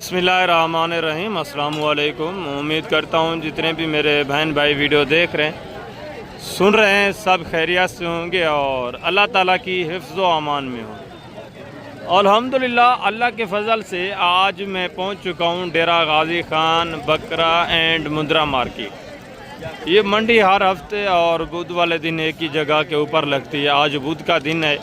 बिस्मिल्लाहिर्रहमानिर्रहीम। अस्सलाम वालेकुम। उम्मीद करता हूँ जितने भी मेरे बहन भाई वीडियो देख रहे हैं, सुन रहे हैं, सब खैरियत से होंगे और अल्लाह ताला की हिफ्ज़ व अमान में हो। अल्हम्दुलिल्लाह, अल्लाह के फजल से आज मैं पहुँच चुका हूँ डेरा गाजी खान बकरा एंड मुंद्रा मार्केट। ये मंडी हर हफ्ते और बुध वाले दिन एक ही जगह के ऊपर लगती है। आज बुध का दिन है।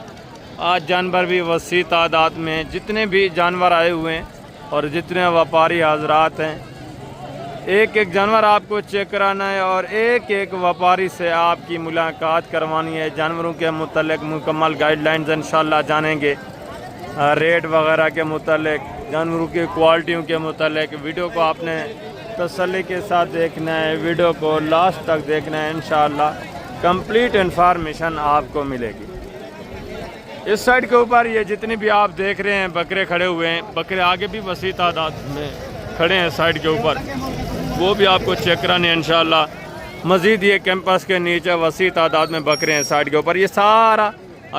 आज जानवर भी वसी तादाद में, जितने भी जानवर आए हुए हैं और जितने व्यापारी हजरात हैं, एक एक जानवर आपको चेक कराना है और एक एक व्यापारी से आपकी मुलाकात करवानी है। जानवरों के मुतल्लिक़ मुकम्मल गाइडलाइंस इंशाल्लाह जानेंगे, रेट वगैरह के मुतल्लिक़, जानवरों की क्वालिटियों के मुतल्लिक़। वीडियो को आपने तसल्ली के साथ देखना है, वीडियो को लास्ट तक देखना है। इंशाल्लाह कंप्लीट इंफॉर्मेशन आपको मिलेगी। इस साइड के ऊपर ये जितनी भी आप देख रहे हैं बकरे खड़े हुए हैं, बकरे आगे भी वसी तादाद में खड़े हैं साइड के ऊपर, वो भी आपको चेक कराने हैं इंशाल्लाह। मज़ीद ये कैंपस के नीचे वसी तादाद में बकरे हैं साइड के ऊपर। ये सारा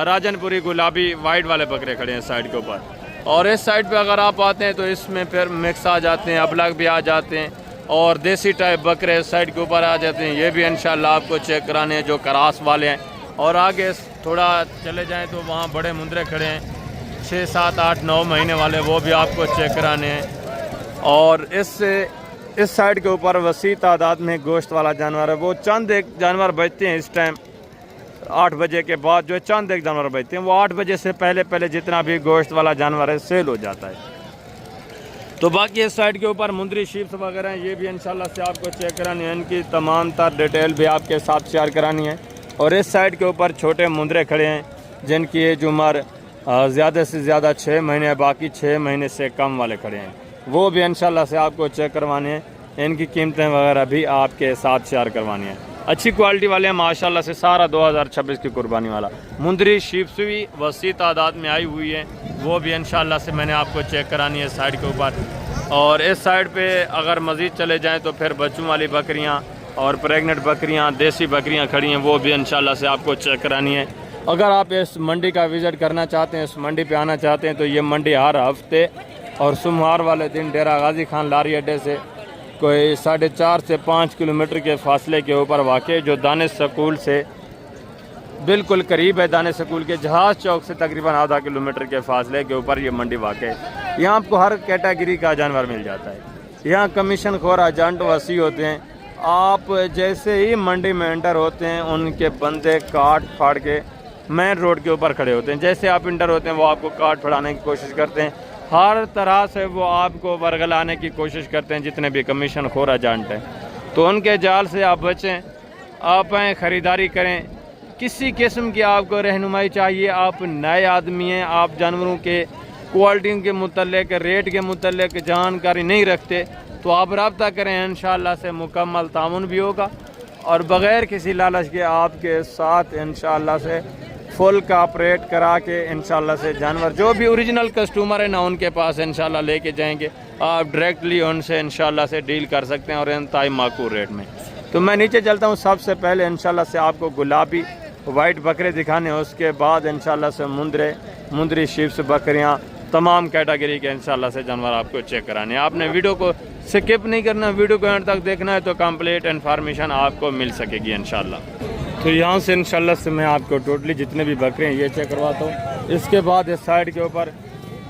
राजनपुरी गुलाबी वाइट वाले बकरे खड़े हैं साइड के ऊपर। और इस साइड पे अगर आप आते हैं तो इसमें फिर मिक्स आ जाते हैं, अबलग भी आ जाते हैं और देसी टाइप बकरे इस साइड के ऊपर आ जाते हैं। ये भी इंशाल्लाह आपको चेक कराने हैं, जो करास वाले हैं। और आगे थोड़ा चले जाएं तो वहाँ बड़े मुंद्रे खड़े हैं 6, 7, 8, 9 महीने वाले, वो भी आपको चेक कराने हैं। और इस साइड के ऊपर वसी तादाद में गोश्त वाला जानवर है। वो चंद एक जानवर बचते हैं इस टाइम 8 बजे के बाद, जो चंद एक जानवर बचते हैं। वो 8 बजे से पहले जितना भी गोश्त वाला जानवर है सेल हो जाता है। तो बाकी इस साइड के ऊपर मुंद्री शीप्स वगैरह हैं, ये भी इंशाल्लाह से आपको चेक करानी है। इनकी तमाम तर डिटेल भी आपके साथ शेयर करानी है। और इस साइड के ऊपर छोटे मुंद्रे खड़े हैं जिनकी एज उम्र ज़्यादा से ज़्यादा 6 महीने है, बाकी 6 महीने से कम वाले खड़े हैं, वो भी इंशाल्लाह से आपको चेक करवाने हैं। इनकी कीमतें वगैरह भी आपके साथ शेयर करवानी है। अच्छी क्वालिटी वाले हैं माशाल्लाह से, सारा 2026 की कुर्बानी वाला। मुंद्री शीप्स भी वसी तादाद में आई हुई है, वो भी इंशाल्लाह से मैंने आपको चेक करानी है साइड के ऊपर। और इस साइड पे अगर मज़ीद चले जाएँ तो फिर बच्चों वाली बकरियाँ और प्रेग्नेंट बकरियां, देसी बकरियां खड़ी हैं, वो भी इंशाल्लाह से आपको चेक करानी है। अगर आप इस मंडी का विज़िट करना चाहते हैं, इस मंडी पे आना चाहते हैं, तो ये मंडी हर हफ्ते और सोमवार वाले दिन डेरा गाजी खान लारी अड्डे से कोई 4.5 से 5 किलोमीटर के फासले के ऊपर वाक़ई, जो दानिश स्कूल से बिल्कुल करीब है। दानिश स्कूल के जहाज़ चौक से तकरीबन आधा किलोमीटर के फासले के ऊपर ये मंडी वाक़ई है। यहाँ आपको हर कैटेगरी का जानवर मिल जाता है। यहाँ कमीशन खोर एजेंट वसी होते हैं। आप जैसे ही मंडी में एंटर होते हैं, उनके बंदे काट फाड़ के मेन रोड के ऊपर खड़े होते हैं। जैसे आप इंटर होते हैं वो आपको काट फाड़ाने की कोशिश करते हैं, हर तरह से वो आपको बरगलाने की कोशिश करते हैं, जितने भी कमीशन खोर एजेंट हैं। तो उनके जाल से आप बचें, आप ख़रीदारी करें। किसी किस्म की आपको रहनुमाई चाहिए, आप नए आदमी हैं, आप जानवरों के क्वालिटी के मुतल्लिक़, रेट के मुतल्लिक़ जानकारी नहीं रखते, तो आप रब्ता करें। इंशाल्लाह से मुकम्मल तामुन भी होगा और बग़ैर किसी लालच के आपके साथ इंशाल्लाह से फुल कापरेट करा के इंशाल्लाह से जानवर जो भी ओरिजिनल कस्टमर है ना, उनके पास इंशाल्लाह लेके जाएंगे। आप डायरेक्टली उनसे इंशाल्लाह से डील कर सकते हैं और इंतहाई माकूल रेट में। तो मैं नीचे चलता हूँ। सबसे पहले इंशाल्लाह से आपको गुलाबी वाइट बकरे दिखाने, उसके बाद इंशाल्लाह से मुंद्री शीप्स बकरियाँ, तमाम कैटेगरी के इंशाल्लाह से जानवर आपको चेक कराने हैं। आपने वीडियो को स्किप नहीं करना, वीडियो को एंड तक देखना है, तो कंप्लीट इन्फॉर्मेशन आपको मिल सकेगी इंशाल्लाह। तो यहाँ से इंशाल्लाह से मैं आपको टोटली जितने भी बकरे हैं ये चेक करवाता हूँ। इसके बाद इस साइड के ऊपर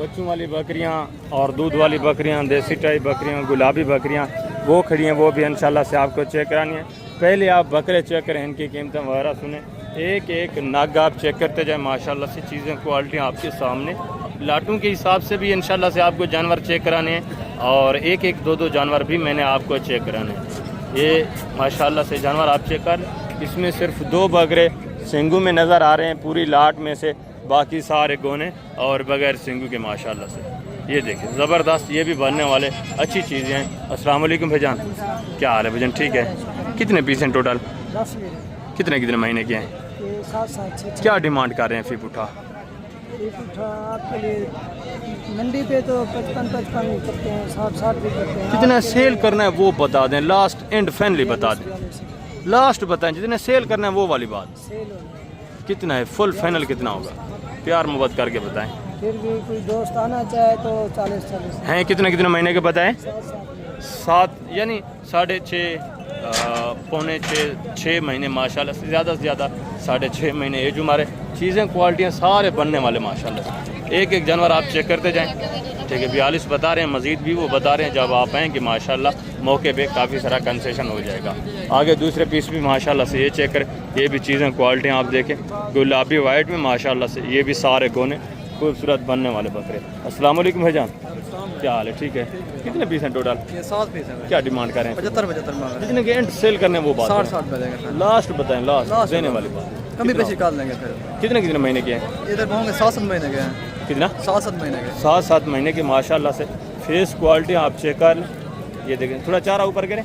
बच्चों वाली बकरियाँ और दूध वाली बकरियाँ, देसी टाइप बकरियाँ, गुलाबी बकरियाँ वो खड़ी हैं, वो भी इंशाल्लाह से आपको चेक करानी है। पहले आप बकरे चेक करें, इनकी कीमतें वगैरह सुने, एक एक नग आप चेक करते जाए। माशाल्लाह से चीज़ें क्वालिटी आपके सामने, लाटों के हिसाब से भी इंशाल्लाह से आपको जानवर चेक कराने हैं और एक एक 2-2 जानवर भी मैंने आपको चेक कराने हैं। ये माशाल्लाह से जानवर आप चेक कर, इसमें सिर्फ 2 बकरे सिंगू में नज़र आ रहे हैं पूरी लाट में से, बाकी सारे गोने और बगैर सिंगू के माशाल्लाह से। ये देखिए ज़बरदस्त, ये भी बनने वाले अच्छी चीज़ें हैं। अस्सलाम वालेकुम भाईजान, क्या हाल है भाईजान? ठीक है। कितने पीस हैं टोटल? 10। कितने महीने के हैं? 7। क्या डिमांड कर रहे हैं फ़ी पुठा? आपके लिए मंडी पे तो 55 करते हैं, 60 भी करते हैं। कितना सेल करना है वो बता दें, लास्ट एंड फाइनली बता दें। लास्ट बताएं, जितने सेल करना है वो वाली बात। सेल कितना है? फुल फाइनल कितना होगा? प्यार मोहब्बत करके बताएं। फिर भी कोई दोस्त आना चाहे तो 40-40 हैं कितने कितने महीने के बताएं? 7 7 यानी 6.5 पौने 6 महीने माशाल्लाह से ज़्यादा 6.5 महीने एज हमारे। चीज़ें क्वालिटियाँ सारे बनने वाले माशाल्लाह से। एक एक जानवर आप चेक करते जाएं। ठीक है, 42 बता रहे हैं, मज़ीद भी वो बता रहे हैं जब आप आएँ कि माशाल्लाह मौके पे काफ़ी सारा कंसेशन हो जाएगा। आगे दूसरे पीस भी माशाल्लाह से ये चेक करें, ये भी चीज़ें क्वालिटियाँ आप देखें, गुलाबी वाइट में माशाल्लाह से ये भी सारे गोने खूबसूरत बनने वाले बकरे। अस्सलाम वालेकुम भाईजान, क्या हाल है? ठीक है, कितने पीस हैं टोटल? ये 7 पीस है। क्या डिमांड करें? 75 मांग रहे कितने के एंड सेल करने वो बात 60 बजेगा। लास्ट बताएं, लास्ट देने वाली बात कमी पेशी निकाल लेंगे फिर। कितने कितने महीने के हैं? इधर होंगे 7 महीने के हैं। कितना? 7 महीने के। 7 महीने के माशाल्लाह से। फेस क्वालिटी आप चेक कर लें, ये देखें, थोड़ा चारा ऊपर करें,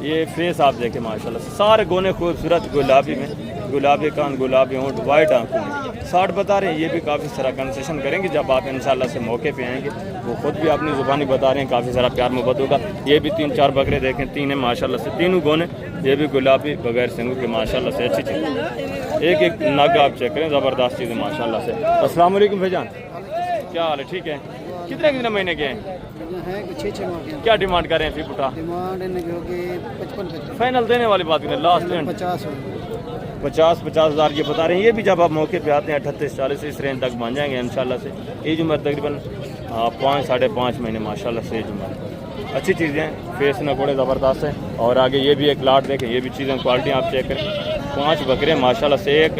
ये फेस आप देखें माशाल्लाह से। सारे गोने खूबसूरत, गुलाबी में गुलाबी कान, गुलाबी होंठ, वाइट आंखों में। 60 बता रहे हैं, ये भी काफ़ी सारा कंसेशन करेंगे जब आप इंशाल्लाह से मौके पे आएंगे। वो खुद भी अपनी ज़ुबानी बता रहे हैं, काफ़ी सारा प्यार मोहब्बत होगा। ये भी 3-4 बकरे देखें, 3 है माशाल्लाह से, तीनों गोने, ये भी गुलाबी बगैर सिंगू के माशाल्लाह से। अच्छी चीज़, एक एक नग आप चेक करें, ज़बरदस्त चीज़ें माशाल्लाह से। अस्सलाम वालेकुम भाईजान, क्या हाल है? ठीक है, कितने कितने महीने के हैं? 6 क्या डिमांड कर रहे हैं फिर बुटा? डिमांड इनकी होगी 55 फाइनल देने वाली बात करें, लास्ट एंड 50 हज़ार ये बता रहे हैं। ये भी जब आप मौके पे आते हैं 38-40 इस रेंज तक बन जाएंगे इंशाल्लाह से। एज उम्र तकरीबन 5-5.5 महीने माशाल्लाह से एज उम्र। अच्छी चीज़ें हैं, फेस नकोड़े ज़बरदस्त हैं। और आगे ये भी एक लाट देखें, ये भी चीज़ें क्वालिटी आप चेक करें। 5 बकरे माशाल्लाह से, एक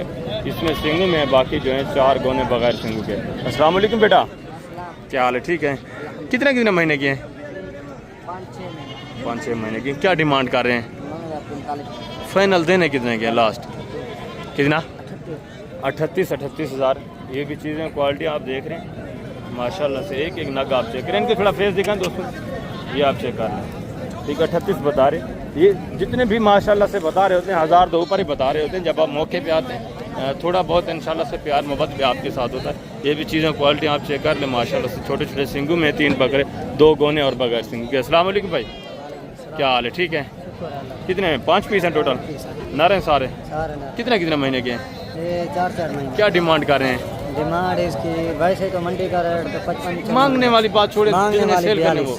इसमें सिंगू में है, बाकी जो है 4 गोने बगैर सिंगू के। अस्सलाम वालेकुम बेटा, क्या हाल है? ठीक है, कितने कितने महीने के हैं? 5-6 महीने की। क्या डिमांड कर रहे हैं? फाइनल देने कितने के हैं लास्ट? कितना? 38 हज़ार। ये भी चीज़ें क्वालिटी आप देख रहे हैं माशाल्लाह से। एक एक नग आप चेक करें, इनके थोड़ा फेस दिखाएं दोस्तों, ये आप चेक कर लें। ठीक, 38 बता रहे। ये जितने भी माशाल्लाह से बता रहे होते हैं 1000 तो ऊपर ही बता रहे होते हैं। जब आप मौके पे आते हैं थोड़ा बहुत इंशाल्लाह से प्यार मोहब्बत भी आपके साथ होता है। ये भी चीज़ें क्वालिटी आप चेक कर लें माशाल्लाह से। छोटे छोटे सिंगू में 3 बकरे, 2 गोने और बगैर सिंगू के। अस्सलाम वालेकुम भाई, क्या हाल है? ठीक है, कितने हैं? 5 पीस हैं टोटल, नर हैं सारे? कितने कितने महीने के हैं? ये 4 महीने। क्या डिमांड कर रहे हैं? डिमांड इसकी वैसे तो मंडी का रेट तो 55। मांगने वाली बात छोड़े, कितने सेल करने वो?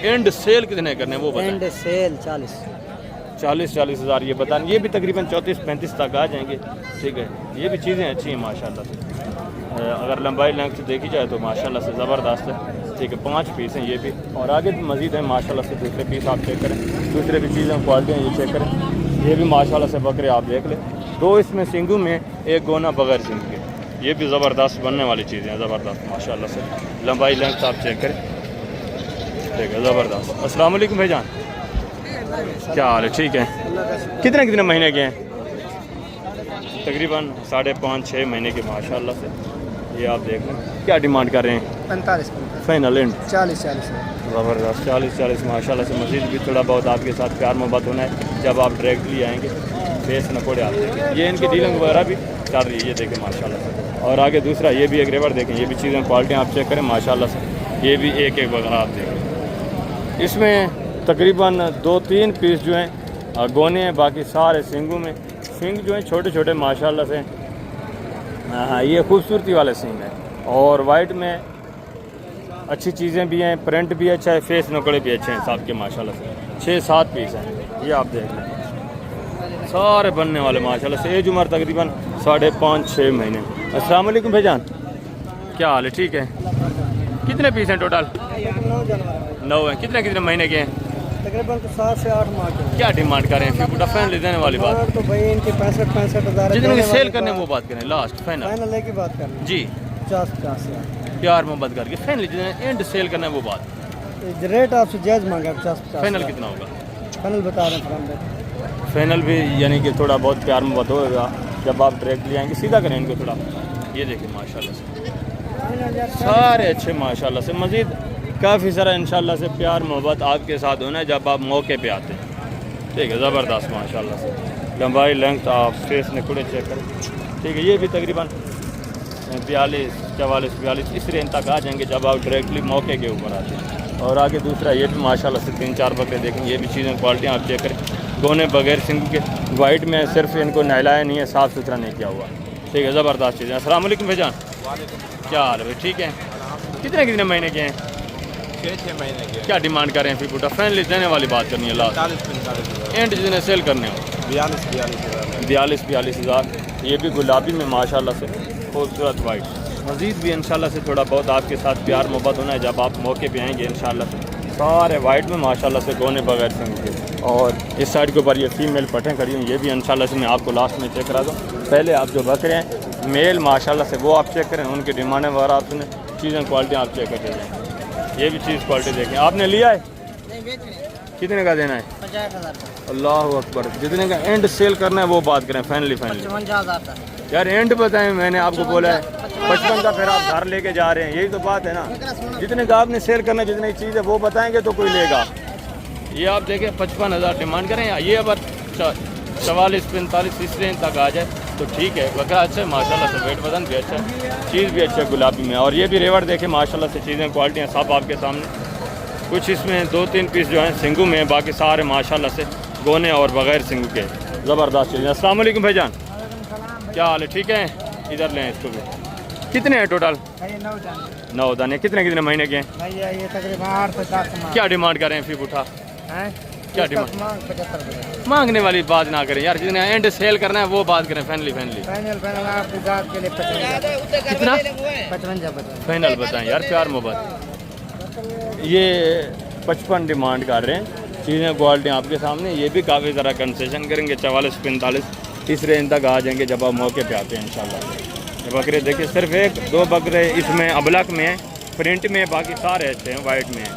एंड सेल कितने करने वो बताएं? एंड सेल 40 हज़ार ये बताएं। ये भी तकरीबन 34-35 तक आ जाएंगे। ठीक है, ये भी चीज़ें अच्छी हैं माशाल्लाह से। अगर लंबाई लेंथ देखी जाए तो माशाल्लाह से ज़बरदस्त है। ठीक है, 5 पीस हैं ये भी, और आगे भी मज़ीद है माशाल्लाह से। दूसरे पीस आप चेक करें, दूसरे भी चीज़ें क्वालिटी हैं, ये चेक करें। ये भी माशाल्लाह से बकरे आप देख लें, 2 इसमें सिंगू में, 1 गोना बगैर सिंगू के। ये भी ज़बरदस्त बनने वाली चीज़ें हैं, ज़बरदस्त माशाल्लाह से। लंबाई लेंथ आप चेक करें, ठीक है, ज़बरदस्त। अस्सलाम वालेकुम भाईजान, क्या हाल है? ठीक है, कितने कितने महीने के हैं? तकरीबन 5.5-6 महीने के माशाल्लाह से। ये आप देख लें। क्या डिमांड कर रहे हैं? 45 फाइनल एंड 40 ज़बरदस्त 40 माशाल्लाह से। मज़ीद भी थोड़ा बहुत आपके साथ प्यार मोहब्बत होना है जब आप डायरेक्टली आएंगे। फेस नकोड़े आप देखें, ये इनकी डीलिंग वगैरह भी चल रही है, ये देखें माशाल्लाह से। और आगे दूसरा ये भी एक रेवर देखें, ये भी चीज़ें क्वालिटी आप चेक करें माशाल्लाह से। ये भी एक एक वगैरह आप देखें। इसमें तकरीबन 2-3 पीस जो हैं गोने हैं, बाकी सारे सिंगू में। सिंग जो हैं छोटे छोटे माशाल्लाह से। हाँ, ये खूबसूरती वाले सिंग हैं। और वाइट में अच्छी चीज़ें भी हैं, प्रिंट भी अच्छा है, फेस नकड़े भी अच्छे हैं साहब के माशाल्लाह से। 6-7 पीस हैं, ये आप देख लें, सारे बनने वाले माशाल्लाह से। एज उम्र तकरीबन 5.5-6 महीने। अस्सलाम वालेकुम भाईजान, क्या हाल है? ठीक है, कितने पीस हैं टोटल? 9 हैं। कितने कितने महीने के हैं? तकरीबन 7 से 8 माह के। क्या डिमांड करें फिर? बुटा फाइनल देने वाली बात तो भाई इनके 65 हज़ार जितने की सेल करने वो बात करें, लास्ट फाइनल की बात करें जी। 50 प्यार मोहब्बत करके फाइनल जितने एंड सेल करना है वो बात। रेट आपसे जायज़ मांगा 50। फाइनल कितना होगा? फाइनल बता रहे हैं। फाइनल भी यानी कि थोड़ा बहुत प्यार मोहब्बत होगा जब आप डायरेक्टली आएंगे। सीधा करें इनको थोड़ा, ये देखिए माशाल्लाह से सारे अच्छे माशाल्लाह से। मज़ीद काफ़ी सारा इंशाल्लाह से प्यार मोहब्बत आपके साथ होना है जब आप मौके पे आते हैं। ठीक है, ज़बरदस्त माशाल्लाह से। लंबाई लेंथ आप फेस नकुड़े चेक करें। ठीक है, ये भी तकरीबन 42-44 इस रेंज तक आ जाएंगे जब आप डायरेक्टली मौके के ऊपर आते हैं। और आगे दूसरा ये भी माशाल्लाह से 3-4 बकरे देखेंगे। ये भी चीज़ें क्वालिटी आप चेक करें, गोने बगैर सिंगू के, वाइट में सिर्फ इनको नहलाया नहीं है, साफ़ सुथरा नहीं किया हुआ। ठीक है, ज़बरदस्त चीज़ें। अस्सलाम वालेकुम भाईजान, क्या हाल है भाई, ठीक है? कितने कितने महीने के हैं? 6 महीने के। क्या डिमांड कर रहे हैं? फिर बूटा फैमिली देने वाली बात करनी है लास्ट 45 एंड जितने सेल करने हो 42 हज़ार। ये भी गुलाबी में माशाल्लाह से खूबसूरत वाइट। मज़ीद भी इंशाल्लाह से थोड़ा बहुत आपके साथ प्यार मोहब्बत होना है जब आप मौके पे आएंगे इंशाल्लाह से। सारे वाइट में माशाल्लाह से गोने बगैर सिंग के। और इस साइड के ऊपर ये फीमेल पटें खड़ी हुई, ये भी इंशाल्लाह से मैं आपको लास्ट में चेक करा दूँ। पहले आप जो बकरे हैं मेल माशाल्लाह से वो आप चेक करें, उनकी डिमांड वगैरह आप सुने, चीज़ें क्वालिटी आप चेक कर दें। ये भी चीज़ क्वालिटी देखें। आपने लिया है? कितने का देना है? 50,000 अल्लाह अकबर। जितने का एंड सेल करना है वो बात करें, फाइनली 55,000 यार एंड बताएं, मैंने आपको बोला है 55 का, फिर आप घर लेके जा रहे हैं, यही तो बात है ना। जितने का आपने सेल करना है, जितनी चीज़ है वो बताएंगे तो कोई लेगा। ये आप देखें 55,000 डिमांड करें, ये अब 44-45 इस रेंज तक आ जाए तो ठीक है। बकरा अच्छा है माशाल्लाह से, वेट वजन भी अच्छा है, चीज़ भी अच्छा है गुलाबी में। और ये भी रेवड़ देखें माशाल्लाह से, चीज़ें क्वालिटियाँ सब आपके सामने। कुछ इसमें 2-3 पीस जो हैं सिंगू में, बाकी सारे माशाल्लाह से गोने और बग़ैर सिंगू के ज़बरदस्त चीज़ें। अस्सलाम वालेकुम भाईजान, क्या हाल है? ठीक है, इधर लें इसको भी। कितने हैं टोटल? 9 दाने। कितने कितने महीने के हैं? भैया ये तकरीबन 8 से 10 माह क्या डिमांड करें फिर उठा? है। क्या डिमांड? 75 मांगने वाली बात ना करें यार, जितने एंड सेल करना है वो बात करें। फैनली फाइनल आपकी बात के लिए 55 कितना 55 फाइनल बताएं यार, प्यार मोहब्बत। ये 55 डिमांड कर रहे हैं, चीज़ें क्वालिटी आपके सामने। ये भी काफ़ी ज़रा कंसेशन करेंगे, 44-45 इस रेंज तक आ जाएंगे जब आप मौके पे आते हैं इंशाल्लाह। ये बकरे देखिए, सिर्फ 1-2 बकरे इसमें अबलक में है, प्रिंट में, बाकी सारे अच्छे हैं, वाइट में है।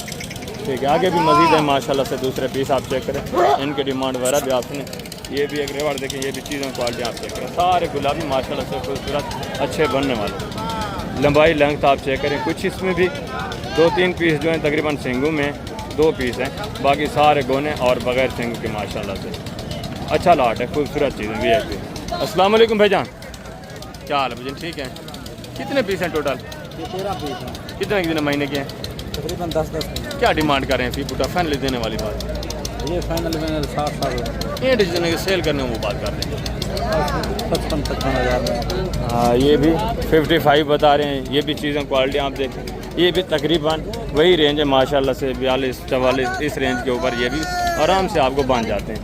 ठीक है, आगे भी मज़ीद है माशाल्लाह से। दूसरे पीस आप चेक करें, इनकी डिमांड वगैरह भी आपने। ये भी एक रेवड़ देखें, ये भी चीज़ें क्वालिटी आप चेक करें, सारे गुलाबी माशाल्लाह से खूबसूरत अच्छे बनने वाले। लंबाई लेंथ आप चेक करें, कुछ इसमें भी 2-3 पीस जो हैं तकरीबन सिंगू में 2 पीस हैं, बाकी सारे गोने और बग़ैर सिंगू के माशाल्लाह से। अच्छा लाट है, खूबसूरत चीज़ें भी है। अस्सलाम वालेकुम भाईजान, क्या हाल है भाईजान? ठीक है। कितने पीस हैं टोटल? 13 पीस है, कितने महीने के हैं? तकरीबन 10 क्या डिमांड कर रहे हैं फिर बूटा? फैनली देने वाली बात। ये फाइनल 60 ये जितने के सेल करने वो बात कर रहे हैं। 55 हज़ार। हाँ, ये भी 55 बता रहे हैं। ये भी चीज़ें क्वालिटी आप देखें, ये भी तकरीबन वही रेंज है माशाल्लाह से, 42-44 इस रेंज के ऊपर ये भी आराम से आपको बांध जाते हैं।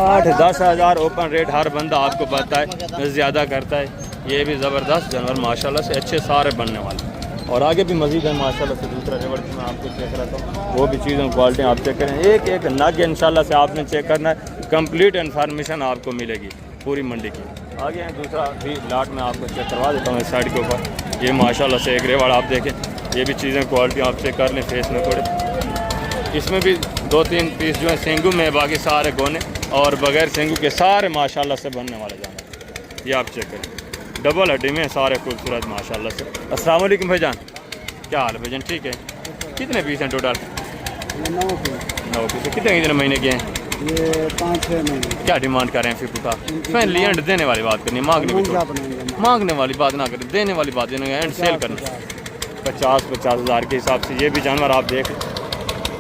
8-10 हज़ार ओपन रेट हर बंदा आपको पता है, ज़्यादा करता है। ये भी ज़बरदस्त जानवर माशाल्लाह से अच्छे सारे बनने वाले। और आगे भी मज़ीद है माशाल्लाह से। दूसरा रेवड़ में आपको चेक करता हूँ, वो भी चीज़ें क्वालिटी आप चेक करें। एक नग इंशाल्लाह से आपने चेक करना है, कंप्लीट इन्फॉर्मेशन आपको मिलेगी पूरी मंडी की। आगे दूसरा भी लाट में आपको चेक करवा देता हूँ इस साइड के ऊपर। ये माशाल्लाह से एक रेवड़ आप देखें, ये भी चीज़ें क्वालिटी आप चेक कर लें फेस में थोड़े। इसमें भी 2-3 पीस जो है सिंगू में, बाकी सारे गोने और बग़ैर सिंगू के सारे माशाल्लाह से बनने वाले जानवर। ये आप चेक करें, डबल हड्डी में सारे खूबसूरत माशाल्लाह से। अस्सलाम वालेकुम भाईजान, क्या हाल है भाईजान? ठीक है। कितने पीस हैं टोटल? 9 पीस। कितने महीने के हैं? ये 5-6 महीने। क्या डिमांड कर रहे हैं फिर पूरा? फैनली एंड देने वाली बात करनी, मांगने वाली बात ना करें, देने वाली बात, एंड सेल करना। 50 हज़ार के हिसाब से ये भी जानवर आप देख,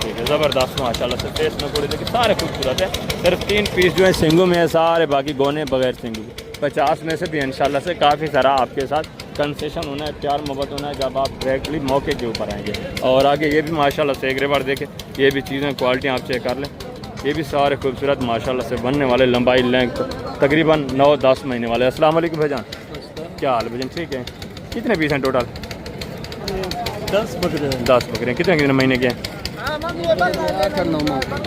ठीक है, ज़बरदस्त माशाल्लाह से। फेस में पूरे देखिए सारे खूबसूरत है। सिर्फ 3 पीस जो है सिंगू में है, सारे बाकी गोने बगैर सिंगू। 50 में से भी इंशाल्लाह से काफ़ी सारा आपके साथ कंसेशन होना है, प्यार मोहब्बत होना है जब आप डायरेक्टली मौके के ऊपर आएंगे। और आगे ये भी माशाल्लाह से एक रेवड़ देखें, ये भी चीज़ें क्वालिटी आप चेक कर लें। ये भी सारे खूबसूरत माशाल्लाह से बनने वाले, लंबाई लेंथ तकरीबन 9-10 महीने वाले। अस्सलाम वालेकुम भाईजान, क्या हाल है भाईजान? ठीक है। कितने पीस हैं टोटल? 10 बकरे। 10 बकरे। कितने महीने के हैं?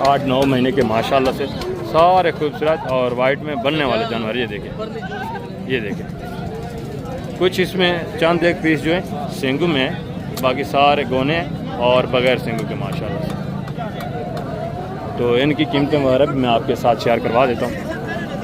8-9 महीने के माशाल्लाह से, सारे खूबसूरत और वाइट में बनने वाले जानवर। ये देखें, ये देखें, कुछ इसमें चंद एक पीस जो है सिंगू में है, बाकी सारे गोने और बगैर सिंगू के माशाल्लाह से। तो इनकी कीमतें वगैरह भी मैं आपके साथ शेयर करवा देता हूँ।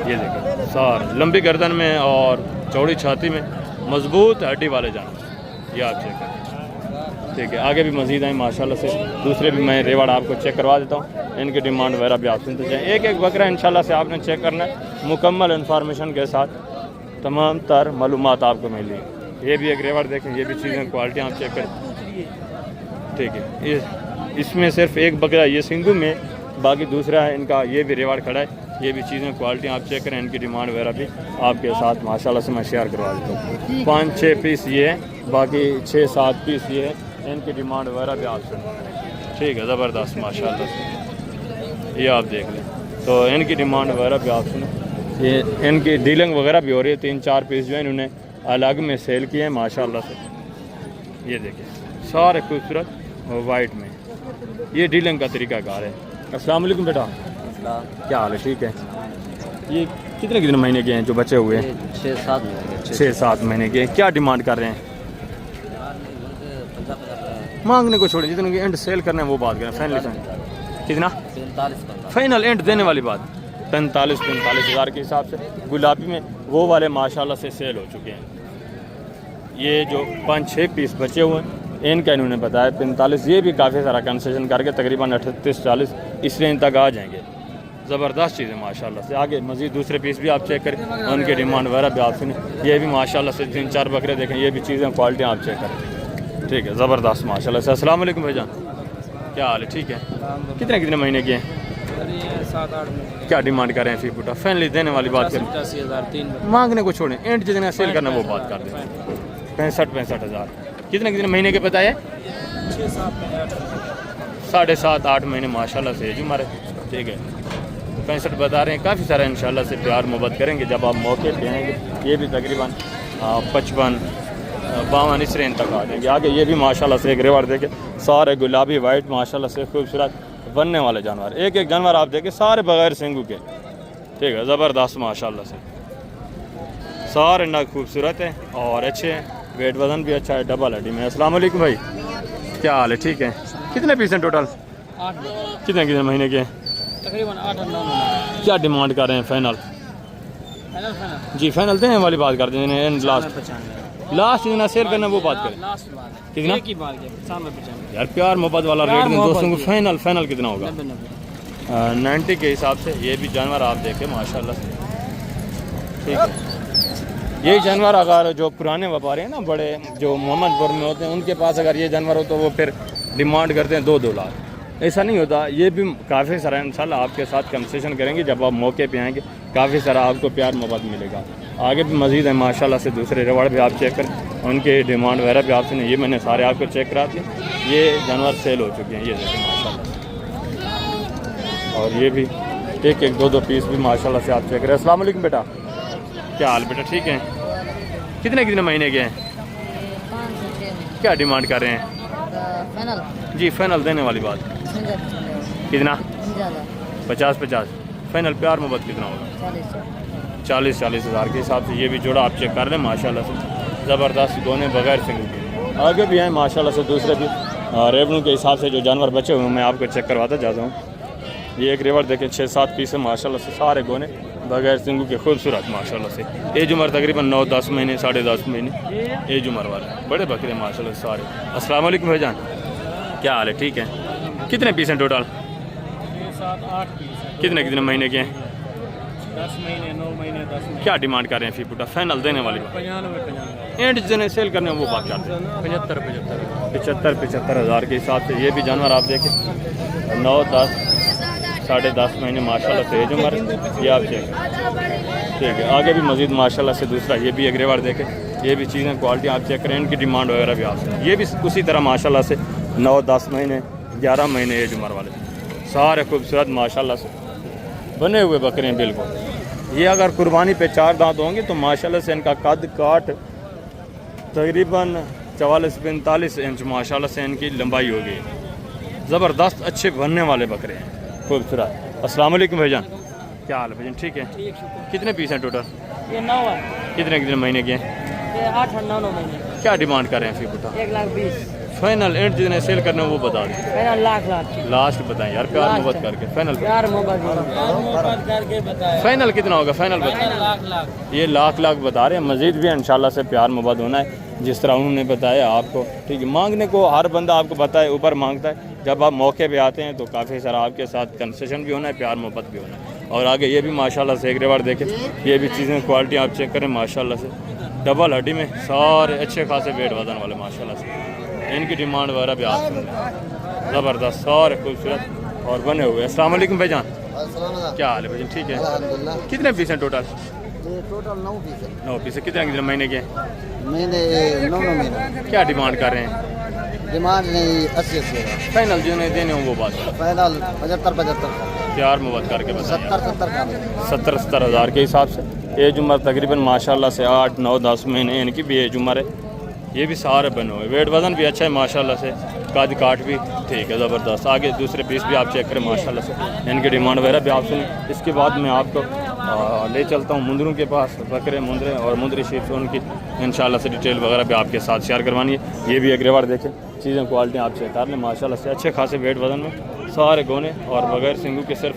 ये देखें, सारे लंबी गर्दन में और चौड़ी छाती में मजबूत हड्डी वाले जानवर। ये आप चेक करें, ठीक है। आगे भी मज़ीद हैं माशाल्लाह से। दूसरे भी मैं रेवड़ आपको चेक करवा देता हूँ, इनकी डिमांड वगैरह भी आप सुनते जाएँ। एक बकरा इंशाल्लाह से आपने चेक करना है, मुकम्मल इन्फॉर्मेशन के साथ तमाम तर मालूमात आपको मिलेगी। ये भी एक रेवड़ देखें, ये भी चीज़ें क्वालिटी आप चेक करें, ठीक है। इसमें सिर्फ एक बकरा ये सिंगू में, बाकी दूसरा है इनका ये भी रेवड़ खड़ा है। ये भी चीज़ें क्वालिटी आप चेक करें, इनकी डिमांड वगैरह भी आपके साथ माशाल्लाह से मैं शेयर करवा देता हूँ। 5-6 पीस ये है, बाकी 6-7 पीस ये है। इनकी डिमांड वगैरह भी आप सुन, ठीक है, ज़बरदस्त माशाल्लाह से, ये आप देख लें। तो इनकी डिमांड वगैरह भी आप सुन, ये इनकी डीलिंग वगैरह भी हो रही है। 3-4 पीस जो है इन्होंने अलग में सेल किए हैं माशाल्लाह से। ये देखिए सारे खूबसूरत और वाइट में, ये डीलिंग का तरीकाकार है। अस्सलाम वालेकुम बेटा, क्या हाल है? ठीक है। ये कितने महीने के हैं जो बचे हुए हैं? 6-7 महीने के। क्या डिमांड कर रहे हैं? मांगने को छोड़ें, जितने एंड सेल करना है वो बात करें। फाइनल कितना? 45 फाइनल एंड देने वाली बात। 45 हज़ार के हिसाब से गुलाबी में वो वाले माशाल्लाह से सेल हो चुके हैं। ये जो 5-6 पीस बचे हुए हैं इनका इन्होंने बताया 45। ये भी काफ़ी सारा कंसेशन करके तकरीबन 38-40 इस रेंज तक आ जाएंगे। ज़बरदस्त चीज़ है माशाल्लाह से। आगे मज़ीद दूसरे पीस भी आप चेक करें, उनकी डिमांड वगैरह भी आप सुने। ये भी माशाल्लाह से 3-4 बकरे देखें, ये भी चीज़ें क्वालिटी आप चेक करें, ठीक है, ज़बरदस्त माशाल्लाह से। अस्सलाम वालेकुम भाईजान, क्या हाल है? ठीक है। कितने महीने के हैं? 7-8 महीने। क्या डिमांड कर रहे हैं? फी फुटा फैनली देने वाली बात करें। 85,000 मांगने को छोड़ें, एंड जितना सेल करना वो बात कर दें। 65 हज़ार। कितने महीने के बताए? 7.5-8 महीने माशाल्लाह से एज उम्र है, ठीक है। 65 बता रहे हैं। काफ़ी सारा इंशाल्लाह से प्यार मोहब्बत करेंगे जब आप मौके पे आएंगे। ये भी तकरीबन 55-52 इस रेंज तक आ जाएंगे। आगे ये भी माशाल्लाह से एक रेवर देखे, सारे गुलाबी वाइट माशाल्लाह से खूबसूरत बनने वाले जानवर। एक जानवर आप देखें सारे बगैर सिंगू के, ठीक है, ज़बरदस्त माशाल्लाह से। सारे नग खूबसूरत हैं और अच्छे हैं, वेट वज़न भी अच्छा है, डबल हड्डी में। अस्सलाम वालेकुम भाई, क्या हाल है? ठीक है। कितने पीस हैं टोटल? 8 कितने महीने के? तकरीबन 8-9। क्या डिमांड कर रहे हैं? फाइनल जी, फाइनल देने वाली बात करते हैं। लास्ट जितना सेल करना वो बात करें। कितना यार प्यार मोहब्बत वाला रेट में दोस्तों को फाइनल कितना होगा? 90 के हिसाब से। ये भी जानवर आप देखें माशाल्लाह से, ठीक है। यही जानवर अगर जो पुराने व्यापारी हैं ना, बड़े जो मोहम्मदपुर में होते हैं, उनके पास अगर ये जानवर हो तो वो फिर डिमांड करते हैं 2-2 लाख। ऐसा नहीं होता। ये भी काफ़ी सारा इंशाल्लाह आपके साथ कंसेशन करेंगे जब आप मौके पे आएंगे। काफ़ी सारा आपको प्यार मोहब्बत मिलेगा। आगे भी मज़ीद है माशाल्लाह से। दूसरे रिवार्ड भी आप चेक करें, उनके डिमांड वगैरह भी आपसे नहीं, ये मैंने सारे आपको चेक करा दिए। ये जानवर सेल हो चुके हैं, ये देखें माशाल्लाह। और ये भी एक 2-2 पीस भी माशाल्लाह से आप चेक करें। अस्सलाम वालेकुम बेटा, क्या हाल बेटा? ठीक है। कितने महीने के हैं? 5 से 6 महीने। क्या डिमांड कर रहे हैं? फाइनल जी फाइनल देने वाली बात। कितना? 50 फाइनल। प्यार मोहब्बत कितना होगा? 40 हज़ार के हिसाब से। ये भी जोड़ा आप चेक कर लें माशाल्लाह से, ज़बरदस्त दोनों बगैर सिंगल के। आगे भी हैं माशाल्लाह से दूसरे भी रेवन्यू के हिसाब से जो जानवर बचे हुए हैं मैं आपको चेक करवाता जाता हूँ। ये एक रेवर देखें 6-7 पीस है माशाल्लाह से, सारे गोने बगैर सिंगू के खूबसूरत माशाल्लाह से। एज उम्र तकरीबन 9-10 महीने 10.5 महीने एज उम्र वाले बड़े बकरे माशाल्लाह से सारे। अस्सलाम वालेकुम भाईजान, क्या हाल है? ठीक है। कितने पीस हैं टोटल? 7-8 पीस। कितने महीने के हैं? 10 महीने 9 महीने 10 महीने। क्या डिमांड कर रहे हैं? फी फुटा फाइनल देने वाली बात। 95 एंड जितने सेल करने वो बात करते हैं। 75 हज़ार के हिसाब से। ये भी जानवर आप देखें 9-10 10.5 महीने माशाल्लाह से एज उम्र। ये आप चेक, ठीक है। आगे भी मज़ीद माशाल्लाह से दूसरा ये भी एक रेवर देखें, ये भी चीज़ें क्वालिटी आप चेक करें, इनकी डिमांड वगैरह भी आप। ये भी उसी तरह माशाल्लाह से 9-10 महीने 11 महीने एज उम्र वाले सारे खूबसूरत माशाल्लाह से बने हुए बकरे हैं बिल्कुल। ये अगर कुर्बानी पे 4 दांत होंगे तो माशाल्लाह से इनका कद काट तकरीबन 44-45 इंच माशाल्लाह से इनकी लंबाई होगी। ज़बरदस्त अच्छे बनने वाले बकरे हैं खूबसूरत। अस्सलाम वालेकुम भाईजान, क्या हाल है भाईजान? ठीक है। कितने पीस हैं टोटल? ये 9 है। कितने महीने के हैं? ये 8-9 महीने। क्या डिमांड कर रहे हैं? फी फुटा 1,20,000 फाइनल एंड जितने सेल करने वो बता दें। फाइनल लाख लास्ट बताएं यार, प्यार मोहब्बत करके फाइनल। प्यार मोहब्बत करके बताएं। फाइनल कितना होगा? फाइनल बताएं। लाख। ये लाख बता रहे हैं। मज़ीद भी इंशाल्लाह से प्यार मोहब्बत होना है जिस तरह उन्होंने बताया आपको, ठीक है। मांगने को हर बंदा आपको बताए ऊपर मांगता है, जब आप मौके पे आते हैं तो काफ़ी सारा आपके साथ कंसेशन भी होना है, प्यार मोहब्बत भी होना है। और आगे ये भी माशाल्लाह से एक रेवर देखें, ये भी चीज़ें क्वालिटी आप चेक करें माशाल्लाह से। डबल हड्डी में सारे अच्छे खासे वेट वजन वाले माशाल्लाह से। इनकी डिमांड वगैरह भी आप सुन, ज़बरदस्त सारे खूबसूरत और बने हुए। अस्सलाम वालेकुम भाईजान, क्या हाल है भाईजान? ठीक है। कितने पीस हैं टोटल? ये टोटल 9 पीस है। 9 पीस कितने कितने महीने के हैं? महीने 9 महीने। क्या डिमांड कर रहे हैं? डिमांड नहीं 80 का। फाइनल जो नहीं देने हो वो बात फाइनल 75 का। प्यार मोहब्बत करके बताइए। 70 का। 70 हज़ार के हिसाब से। एज उम्र तकरीबन माशाल्लाह से 8 9 10 महीने इनकी भी एज उम्र है। ये भी सारे बने हुए, वेट वज़न भी अच्छा है माशाल्लाह से, कद काट भी ठीक है ज़बरदस्त। आगे दूसरे पीस भी आप चेक करें माशाल्लाह से, इनकी डिमांड वगैरह भी आप सुनिए। इसके बाद मैं आपको ले चलता हूँ मुंदरों के पास, बकरे मुंदरे और मुंदरी शीप से उनकी इंशाल्लाह से डिटेल वगैरह भी आपके साथ शेयर करवानी है। ये भी एक रेवाड़ देखें, चीज़ें क्वालिटी आप चेक कर लें माशाल्लाह से, अच्छे खासे वेट वज़न में सारे गोने और बगैर सिंगू के सिर्फ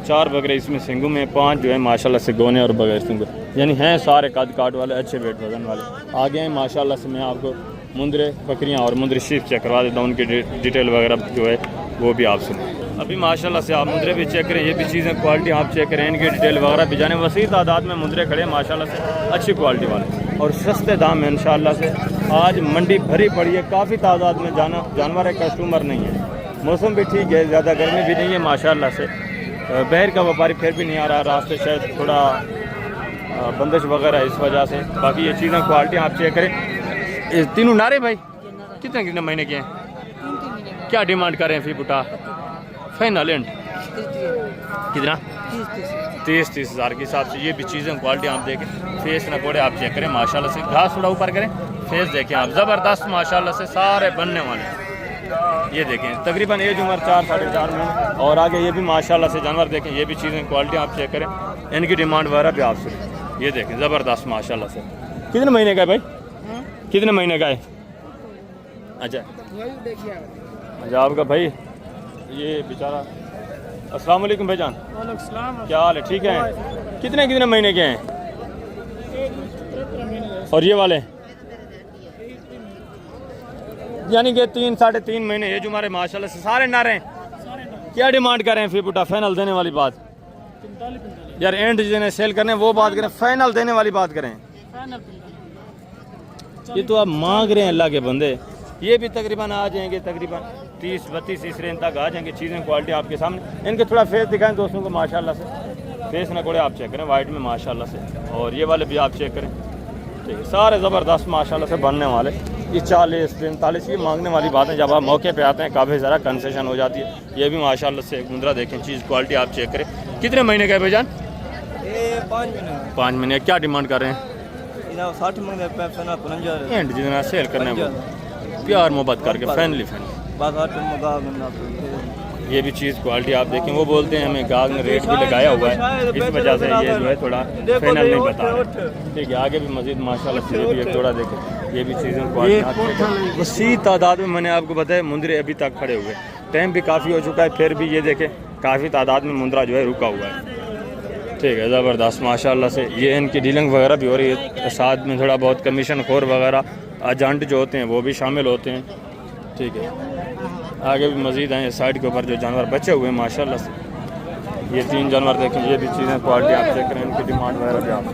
4 बकरे इसमें सिंगू में, 5 जो है माशाल्लाह से गोने और बगैर सिंगू, यानी हैं सारे कद काट वाले अच्छे वेट वज़न वाले। आगे हैं माशाल्लाह से, मैं आपको मुंदरे बकरियां और मुंदरी शीप चेक करवा देता हूँ, उनकी डिटेल वगैरह जो है वो भी आप सुनें। अभी माशाल्लाह से आप मुंदरे भी चेक करें, ये भी चीज़ें क्वालिटी आप चेक करें, इनकी डिटेल वगैरह भी जाने। वसी तादाद में मुंदरे खड़े हैं माशाल्लाह से, अच्छी क्वालिटी वाले और सस्ते दाम में इंशाल्लाह से। आज मंडी भरी पड़ी है, काफ़ी तादाद में जानवर है, कस्टमर नहीं है। मौसम भी ठीक है, ज़्यादा गर्मी भी नहीं है माशाल्लाह से। बहर का व्यापारी फिर भी नहीं आ रहा, रास्ते शायद थोड़ा बंदिश वगैरह इस वजह से। बाकी ये चीज़ें क्वालिटी आप चेक करें। तीनों नारे भाई कितने कितने महीने के हैं? क्या डिमांड कर रहे हैं फी बुटा? फाइनल एंड कितना? 30 हज़ार के हिसाब से। ये भी चीज़ें क्वालिटी आप देखें, फेस नकोड़े आप चेक करें माशाल्लाह से। घास थोड़ा ऊपर करें, फेस देखें आप, ज़बरदस्त माशाल्लाह से सारे बनने वाले। ये देखें तकरीबन एज उम्र 4 साढ़े 4 महीने और आगे ये भी माशाल्लाह से जानवर देखें। ये भी चीज़ें क्वालिटी आप चेक करें, इनकी डिमांड वगैरह भी आप सुनें। ये देखें ज़बरदस्त माशाल्लाह से। कितने महीने का है भाई? कितने महीने का है? अच्छा आपका भाई ये बेचारा। अस्सलाम वालेकुम भाईजान, क्या हाल है? ठीक है। कितने कितने महीने के हैं? और ये वाले यानी कि 3 साढ़े 3 महीने एज उम्र है माशाल्लाह से, सारे नारे हैं। क्या डिमांड कर रहे हैं फी बुटा? फाइनल देने वाली बात यार, एंड जिन्हें सेल करने वो बात करें, फाइनल देने वाली बात करें। ये तो आप मांग रहे हैं अल्लाह के बंदे। ये भी तकरीबन आ जाएंगे, तकरीबन 30-32 इस रेंज तक आ जाएंगे। चीज़ें क्वालिटी आपके सामने। इनके थोड़ा फेस दिखाएं दोस्तों को माशाल्लाह से, फेस नकोड़े आप चेक करें वाइट में माशाल्लाह से। और ये वाले भी आप चेक करें, ठीक है, सारे ज़बरदस्त माशाल्लाह से बनने वाले। ये 40-45 ये मांगने वाली बात है, जब आप मौके पे आते हैं काफ़ी ज़रा कंसेशन हो जाती है। ये भी माशाल्लाह से एक मुंदरा देखें, चीज़ क्वालिटी आप चेक करें। कितने महीने का है भाईजान? 5 महीने। क्या डिमांड कर रहे हैं? 60 एंड जितना सेल करना है वो प्यार मोहब्बत करके फैमिली। ये भी चीज़ क्वालिटी आप देखें, वो बोलते हैं हमें गाग ने रेट भी लगाया हुआ है, इस वजह से ये जो है थोड़ा फाइनल नहीं बता रहे। ठीक है, आगे भी मजीद माशाल्लाह से ये भी एक जोड़ा देखें। ये भी चीज़ें क्वालिटी उसी तादाद में मैंने आपको बताया मुंदरे अभी तक खड़े हुए। टाइम भी काफ़ी हो चुका है, फिर भी ये देखें काफ़ी तादाद में मुंदरा जो है रुका हुआ है। ठीक है, ज़बरदस्त माशाल्लाह से। ये इनकी डीलिंग वगैरह भी हो रही है, साथ में थोड़ा बहुत कमीशन खोर वगैरह एजेंट जो होते हैं वो भी शामिल होते हैं। ठीक है, आगे भी मज़ीद हैं साइड के ऊपर जो जानवर बचे हुए हैं माशाल्लाह से। ये 3 जानवर देखें, ये भी चीज़ें क्वालिटी आप चेक करें, इनकी डिमांड वगैरह भी आप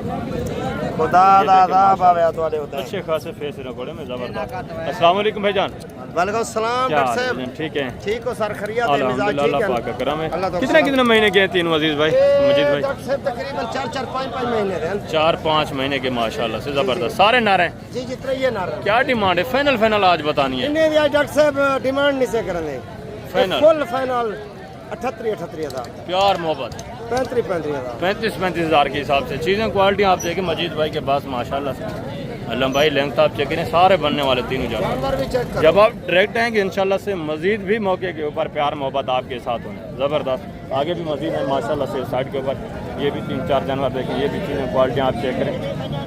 अच्छे खासे फेस रखोड़े में ज़बरदस्त। अस्सलाम वालेकुम भाईजान। वालेकुम सलाम डॉक्टर साहब। ठीक है, ठीक हो सर? खैरियत है? मिजाज ठीक है? अल्लाह पाक का करम है। कितने महीने के हैं तीन मजीद भाई? मजीद भाई डॉक्टर साहब तकरीबन 4-5 महीने रहे। 4-5 महीने के माशाल्लाह से ज़बरदस्त सारे नारे हैं जी, जितने ये नारे। क्या डिमांड है? फाइनल आज बतानी है। इन्हें दिया डॉक्टर साहब, डिमांड नहीं से करेंगे। फाइनल फुल फाइनल 38 हज़ार। प्यार मोहब्बत 35 हज़ार। 35 हज़ार के हिसाब से। चीज़ें क्वालिटी आप देखें मजीद भाई के पास माशाल्लाह से, लंबाई लेंथ आप चेक करें, सारे बनने वाले तीनों जानवर। जब आप डायरेक्ट आएंगे इंशाल्लाह से मजीद भी मौके के ऊपर प्यार मोहब्बत आपके साथ होने ज़बरदस्त। आगे भी मजीद है माशाल्लाह से साइड के ऊपर। ये भी 3-4 जानवर देखें, ये भी चीज़ें क्वालिटी आप चेक करें।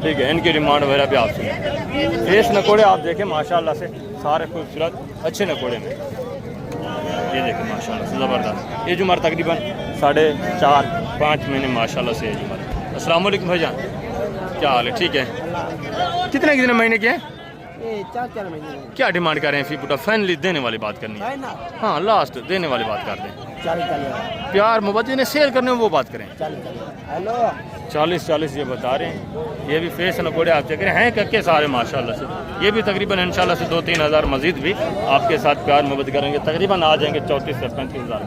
ठीक है, इनकी डिमांड वगैरह भी आप सुनें। फेस नकोड़े आप देखें माशाल्लाह से, सारे खूबसूरत अच्छे नकोड़े में। ये देखें माशाल्लाह से ज़बरदस्त। एज उम्र तकरीबन 4.5-5 महीने माशाल्लाह से एज उम्र। अस्सलाम वालेकुम भाईजान, क्या हाल है? ठीक है। कितने महीने के हैं? 4 महीने। क्या डिमांड कर रहे हैं फी बुटा? फाइनली देने वाली बात करनी है। हाँ, लास्ट देने वाली बात कर दें। 40। प्यार मोहब्बत इन्हें शेयर करने में वो बात करें। 40। 40 ये बता रहे हैं। ये भी फेस नकोड़े आप चेक करें, हैं कक्के सारे माशाल्लाह से। ये भी तकरीबन इंशाल्लाह से 2-3 हज़ार मजीद भी आपके साथ प्यार मोहब्बत करेंगे, तकरीबन आ जाएंगे 34 से 35 हज़ार।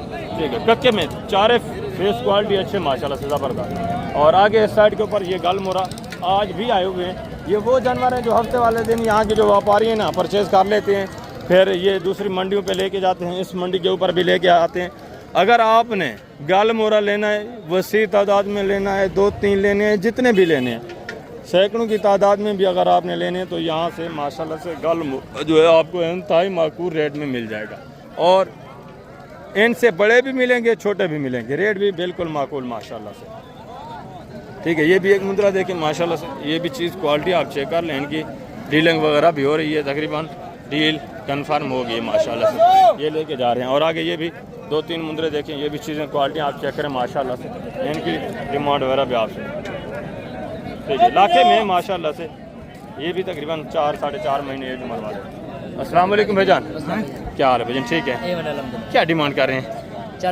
ठीक है, कक्के में चारे फेस क्वालिटी अच्छे माशाल्लाह से ज़बरदस्त। और आगे इस साइड के ऊपर ये गल मोरा आज भी आए हुए हैं। ये वो जानवर हैं जो हफ्ते वाले दिन यहाँ के जो व्यापारी हैं ना परचेज़ कर लेते हैं, फिर ये दूसरी मंडियों पे लेके जाते हैं, इस मंडी के ऊपर भी लेके आते हैं। अगर आपने गल मोरा लेना है, वसी तादाद में लेना है, 2-3 लेने हैं, जितने भी लेने हैं, सैकड़ों की तादाद में भी अगर आपने लेने हैं, तो यहाँ से माशाल्लाह से गल जो है आपको इंतहाई माकूल रेट में मिल जाएगा। और इनसे बड़े भी मिलेंगे, छोटे भी मिलेंगे, रेट भी बिल्कुल माकूल माशाल्लाह से। ठीक है, ये भी एक मुद्रा देखें माशाल्लाह से, ये भी चीज़ क्वालिटी आप चेक कर लें, इनकी डीलिंग वगैरह भी हो रही है, तकरीबन डील कंफर्म हो गई माशाल्लाह से। ये लेके जा रहे हैं। और आगे ये भी 2-3 मुद्रे देखें, ये भी चीज़ें क्वालिटी आप चेक करें माशाल्लाह से, इनकी डिमांड वगैरह भी आप ठीक है। लाखे में माशाल्लाह से ये भी तकरीबन 4-4.5 महीने एज उम्र वाले। अस्सलाम वालेकुम भाईजान, क्या हाल है भाईजान? ठीक है, क्या डिमांड कर रहे हैं?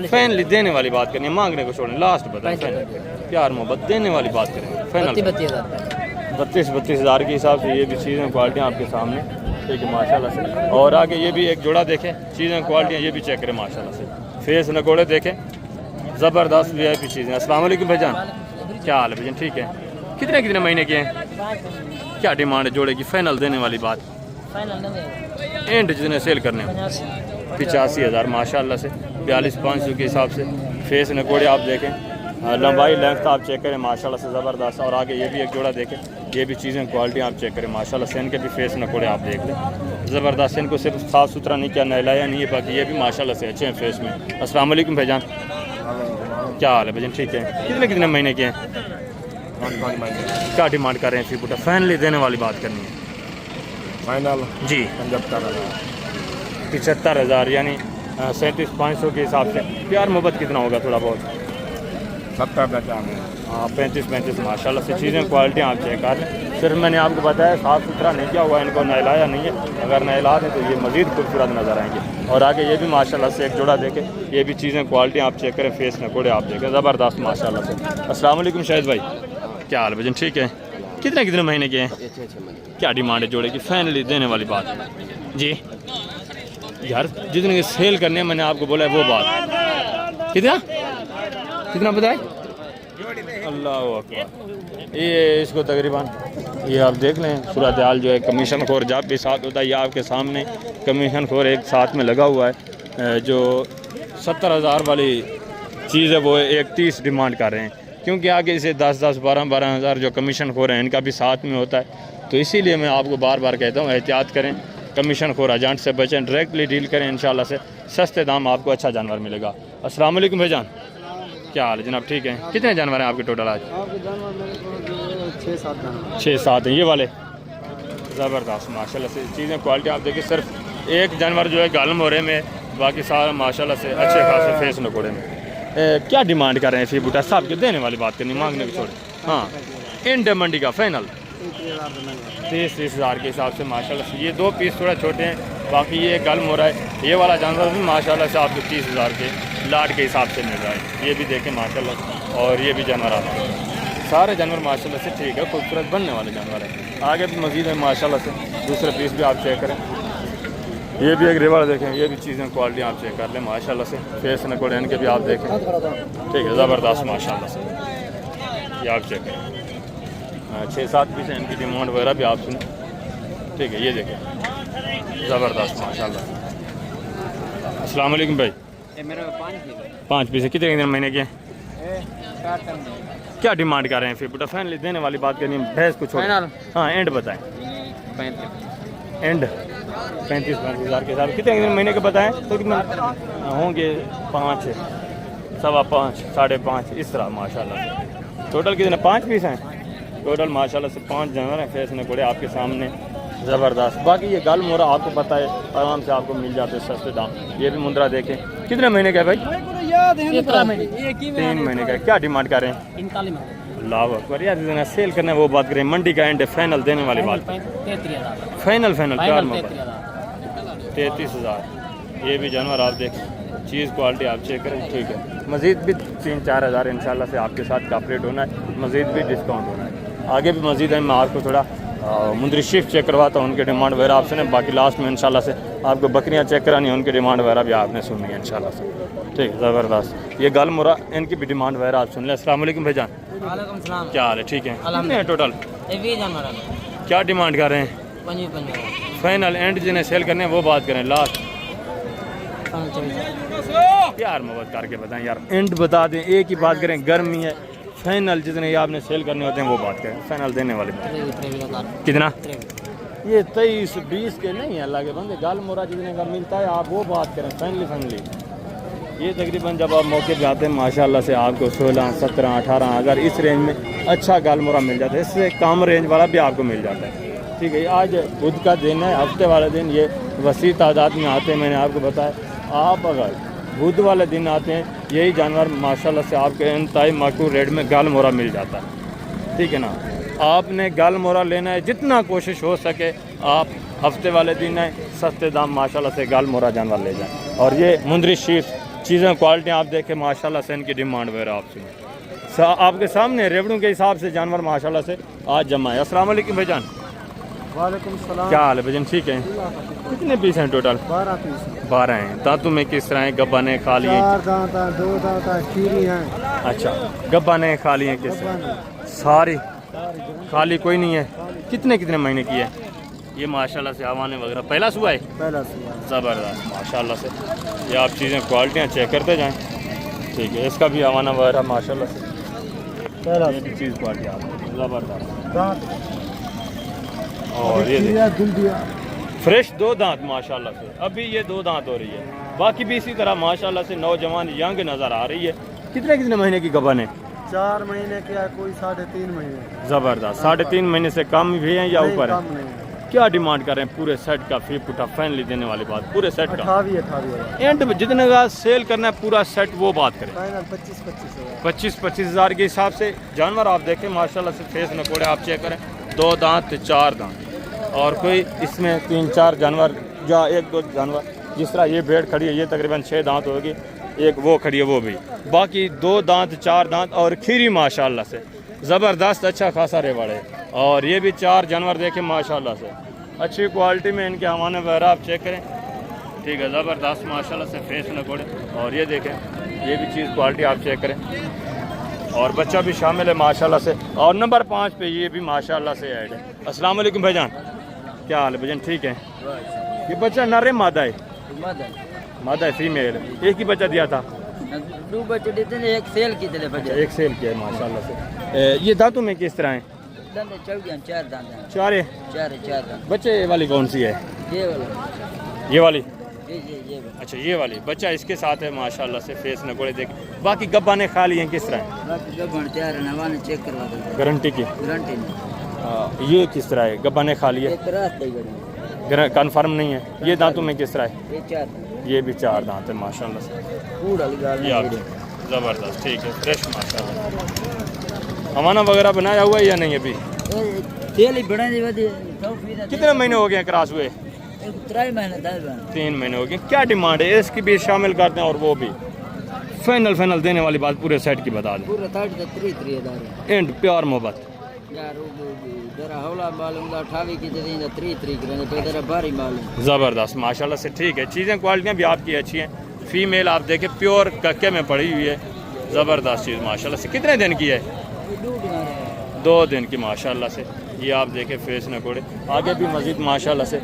फाइनली देने वाली बात करनी है, मांगने को छोड़ें, लास्ट बताएं। प्यार मोहब्बत देने वाली बात करें, फाइनल 32 हज़ार के हिसाब से ये भी चीज़ें क्वालिटी आपके सामने, ठीक है माशाल्लाह से। और आगे ये भी एक जोड़ा देखें, चीज़ें क्वालिटियाँ ये भी चेक करें माशाल्लाह से, फेस नकोड़े देखें, ज़बरदस्त VIP चीज़ें। अस्सलाम वालेकुम भाईजान, क्या हाल है भाईजान? ठीक है, कितने महीने के हैं? क्या डिमांड है जोड़े की? फाइनल देने वाली बात, एंड जितने सेल करने 85 हज़ार माशाल्लाह से, 42,500 के हिसाब से। फेस नकोड़े आप देखें, लंबाई लेंथ आप चेक करें माशाल्लाह से ज़बरदस्त। और आगे ये भी एक जोड़ा देखें, ये भी चीज़ें क्वालिटी आप चेक करें माशाल्लाह से, इनके भी फेस नकोड़े आप देख लें, ज़बरदस्त। इनको सिर्फ साफ़ सुथरा नहीं किया, नहलाया नहीं है, बाकी ये भी माशाल्लाह से अच्छे हैं फेस में। अस्सलाम वालेकुम भाईजान, क्या हाल है भाईजान? ठीक है, कितने महीने के हैं? क्या डिमांड कर रहे हैं? फीबूटा फाइनली देने वाली बात करनी है, फाइनल जी 75 हज़ार यानी 37,500 के हिसाब से। प्यार मोहब्बत कितना होगा? थोड़ा बहुत 70 हाँ, 35 माशाल्लाह से। चीज़ें क्वालिटी आप चेक कर लें, सिर्फ मैंने आपको बताया साफ़ सुथरा नहीं किया हुआ, इनको नहलाया नहीं है, अगर नहला दें तो ये मज़ीद खूबसूरत नज़र आएंगे। और आगे ये भी माशाल्लाह से एक जोड़ा देखें, ये भी चीज़ें क्वालिटी आप चेक करें, फेस नकोड़े आप देखें, ज़बरदस्त माशाल्लाह से। अस्सलाम वालेकुम शाहिद भाई, क्या हाल भजन? ठीक है, कितने महीने के हैं? क्या डिमांड है जोड़े की? फाइनली देने वाली बात जी यार, जितने सेल करने मैंने आपको बोला है वो बात। कितना बताए? अल्लाह अकबर। ये इसको तकरीबन ये आप देख लें, सूरत हाल जो है, कमीशन खोर जब भी साथ होता है, ये आपके सामने कमीशन खोर एक साथ में लगा हुआ है। जो 70 हज़ार वाली चीज़ है वो 31 डिमांड कर रहे हैं, क्योंकि आगे इसे 10-10, 12-12 हज़ार जो कमीशन खोर हैं इनका भी साथ में होता है। तो इसीलिए मैं आपको बार बार कहता हूँ एहतियात करें, कमीशन खोर एजेंट से बचें, डायरेक्टली डील करें, इंशाल्लाह से सस्ते दाम आपको अच्छा जानवर मिलेगा। अस्सलाम वालेकुम भाईजान, क्या हाल है जनाब? ठीक है, कितने जानवर हैं आपके टोटल आज? 6-7 हैं ये वाले, ज़बरदस्त माशाल्लाह से। चीज़ें क्वालिटी आप देखिए, सिर्फ एक जानवर जो है गालम हो रहे में, बाकी सारा माशाल्लाह से अच्छे खासे फेस नकोड़े में। क्या डिमांड कर रहे हैं? फिर बूटा साहब की देने वाली बात करनी, मांगने की छोड़े। हाँ, इंड मंडी का फाइनल 30 हज़ार के हिसाब से माशाल्लाह से। ये 2 पीस थोड़ा छोटे हैं, बाकी ये गल हो रहा है। ये वाला जानवर भी माशाल्लाह से आपको 30 हज़ार के लाट के हिसाब से मिल रहा है। ये भी देखें माशाल्लाह, और ये भी जानवर आता है, सारे जानवर माशाल्लाह से ठीक है, खूबसूरत बनने वाले जानवर हैं। आगे भी मज़ीद है माशाल्लाह से, दूसरे पीस भी आप चेक करें। ये भी एक रिवर देखें, ये भी चीज़ें क्वालिटी आप चेक कर लें माशाल्लाह से। फेस नकोड़े इनके भी आप देखें, ठीक है, ज़बरदस्त माशाल्लाह से। ये आप चेक करें, 6-7 पीस हैं, इनकी डिमांड वगैरह भी आप सुनें, ठीक है। ये देखें, ज़बरदस्त माशाल्लाह। अस्सलाम वालेकुम भाई, मेरे 5 पीस है, कितने महीने के हैं? क्या डिमांड कर रहे हैं? फिर बेटा फाइनली देने वाली बात करनी है, भैंस कुछ हाँ एंड बताएं। एंड 35 हज़ार के हिसाब। कितने महीने के बताएं? तो कितना होंगे? 5, 5.25, 5.5 इस तरह माशाल्लाह से। टोटल कितने? 5 पीस हैं टोटल माशाल्लाह से। 5 जानवर हैं, फेस नकोड़े आपके सामने, ज़बरदस्त। बाकी ये गल मोरा आपको पता है, आराम से आपको मिल जाते हैं सस्ते दाम। ये भी मुंद्रा देखें, कितने महीने का है भाई? 3 महीने का। क्या डिमांड कर रहे हैं? लाभ अकबर यार, जितना सेल करना है वो बात करें। मंडी का एंड फाइनल देने वाली बात, फाइनल प्यार में 33 हज़ार। ये भी जानवर आप देखें, चीज़ क्वालिटी आप चेक करें, ठीक है। मज़ीद भी 3-4 हज़ार इंशाल्लाह से आपके साथ कॉपरेट होना है, मज़ीद भी डिस्काउंट होना है। आगे भी मज़ीद है, मैं आपको थोड़ा मुंदरी शीफ चेक करवाता हूँ, उनकी डिमांड वगैरह आप सुने। बाकी लास्ट में इंशाल्लाह से आपको बकरियाँ चेक करानी है, उनकी डिमांड वगैरह भी आपने सुननी है इंशाल्लाह से। ठीक, ज़बरदस्त। ये गाल मुरा, इनकी भी डिमांड वगैरह आप सुन लें। अस्सलाम वालेकुम भाईजान, वालेकुम सलाम। क्या हाल है? ठीक है। कितने हैं टोटल? ये 20 जानवर क्या डिमांड कर रहे हैं? 25 फाइनल एंड जिन्हें सेल करने हैं वो बात करें, लास्ट प्यार मोहब्बत करके बताएं यार, एंड बता दें, एक ही बात करें, गर्मी है। फाइनल जितने आपने सेल करने होते हैं वो बात करें, फाइनल देने वाले में कितना? ये 23-20 के नहीं है, अल्लाह के बंदे, गाल मोरा जितने का मिलता है आप वो बात करें, फाइनली। ये तकरीबन जब आप मौके पे आते हैं माशाल्लाह से आपको 16, 17, 18 अगर इस रेंज में अच्छा गाल मोरा मिल जाता है, इससे कम रेंज वाला भी आपको मिल जाता है। ठीक है, आज बुध का दिन है, हफ्ते वाले दिन ये वसी तादाद में आते हैं। मैंने आपको बताया, आप अगर बुध वाले दिन आते हैं यही जानवर माशाल्लाह से आपके इंतहाई माकूल रेट में गाल मोरा मिल जाता है। ठीक है ना, आपने गाल मोरा लेना है, जितना कोशिश हो सके आप हफ्ते वाले दिन आए, सस्ते दाम माशाल्लाह से गाल मोरा जानवर ले जाएं। और ये मुंदरी शीफ चीज़ें क्वालिटी आप देखें माशाल्लाह से, इनकी डिमांड वगैरह आप सुने। आपके सामने रेवड़ों के हिसाब से जानवर माशाल्लाह से आज जमा है। अस्सलाम वालेकुम भाईजान, वालेकुम सलाम। क्या हाल है भाईजान? ठीक है। कितने पीस हैं टोटल? 12 पीस। 12 हैं। दांतों में किस तरह हैं? गब्बा ने खा लिए? 4 दांत हैं, 2 दांत हैं, खीरी हैं। अच्छा, गब्बा ने खा लिए किस? सारी खाली कोई नहीं है। कितने महीने की है ये? माशाल्लाह से हवाने वगैरह पहला सुबह है? पहला सुबह। ज़बरदस्त माशाल्लाह से। ये आप चीज़ें क्वालिटियाँ चेक करते जाएं। ठीक है, इसका भी हवाना वगैरह माशाल्लाह से पहला ये भी चीज़ क्वालिटी आप ज़बरदस्त। दांत और ये दुल्डिया फ्रेश 2 दांत माशाल्लाह से, अभी ये 2 दांत हो रही है। बाकी भी इसी तरह माशाल्लाह से नौजवान यंग नज़र आ रही है। कितने महीने की गबन है? 4 महीने की है, कोई 3.5 महीने। ज़बरदस्त। 3.5 महीने से कम भी हैं या ऊपर है? कम नहीं। क्या डिमांड कर रहे हैं पूरे सेट का? फी पुटा फाइनली देने वाली बात, पूरे सेट का 28 एंड जितने का सेल करना है पूरा सेट वो बात करें। फाइनल 25 हज़ार। 25 हज़ार के हिसाब से जानवर आप देखें माशाल्लाह से, फेस नकोड़े आप चेक करें, 2 दांत 4 दांत, और कोई इसमें 3-4 जानवर या 1-2 जानवर, जिस तरह ये भेड़ खड़ी है ये तकरीबन 6 दांत होगी, एक वो खड़ी है वो भी, बाकी 2 दांत 4 दांत और खीरी माशाल्लाह से ज़बरदस्त अच्छा खासा रेवाड़ है। और ये भी 4 जानवर देखें माशाल्लाह से, अच्छी क्वालिटी में इनके हवाने वगैरह आप चेक करें। ठीक है, ज़बरदस्त माशाल्लाह से फेस नकोड़े, और ये देखें ये भी चीज़ क्वालिटी आप चेक करें, और बच्चा भी शामिल है माशाल्लाह से। और नंबर 5 पे ये भी माशाल्लाह से ऐड है। अस्सलाम वालेकुम भाईजान, क्या हाल है भाईजान? ठीक है। ये बच्चा नर है मादा है? मादा है, फीमेल है। एक ही बच्चा दिया था? 2 बच्चे देते हैं, एक सेल की तरफ बच्चा। एक सेल किया है माशाल्लाह से। ये दांतों में किस तरह है? दांत 4 दांत हैं। 4 है। 4 दांत। बच्चे वाली कौन सी है? ये वाला। ये वाली? ये वाला। अच्छा, ये वाली बच्चा इसके साथ है माशाल्लाह से, फेस नकोड़े देख। बाकी गब्बा ने खा लिए हैं किस तरह है? बाकी गब्बन तैयार है, नवा ने चेक करवा देते हैं। गारंटी की? गारंटी नहीं। ये किस तरह है? गब्बा ने खा लिए? एक रास्ते ही गड़ी। कन्फर्म नहीं है। ये दांतों में किस तरह है? ये 4। ये भी 4 दांत है माशाल्लाह से, पूरा गाल ये आप ज़बरदस्त। ठीक है, फ्रेश माशाल्लाह। हमाना वगैरह बनाया हुआ है या नहीं अभी? तेल ही बड़ा नहीं बदी। कितने महीने हो गए क्रॉस हुए? 3 महीने 3 महीने हो गए। क्या डिमांड है? इसकी भी शामिल करते हैं और वो भी फाइनल देने वाली बात पूरे सेट की बता दें। पूरा 33,000 एंड प्यार मोहब्बत यार, जरा हौला मालूम दा 28 की जगह 33 रहने तो जरा भारी मालूम। ज़बरदस्त माशाल्लाह से। ठीक है, चीज़ें क्वालिटियाँ भी आपकी अच्छी हैं। फीमेल आप देखें प्योर कक्के में पड़ी हुई है, ज़बरदस्त चीज़ माशाल्लाह से। कितने दिन की है? 2 दिन की माशाल्लाह से। ये आप देखें फेस नकोड़े, आगे भी मज़ीद माशाल्लाह से।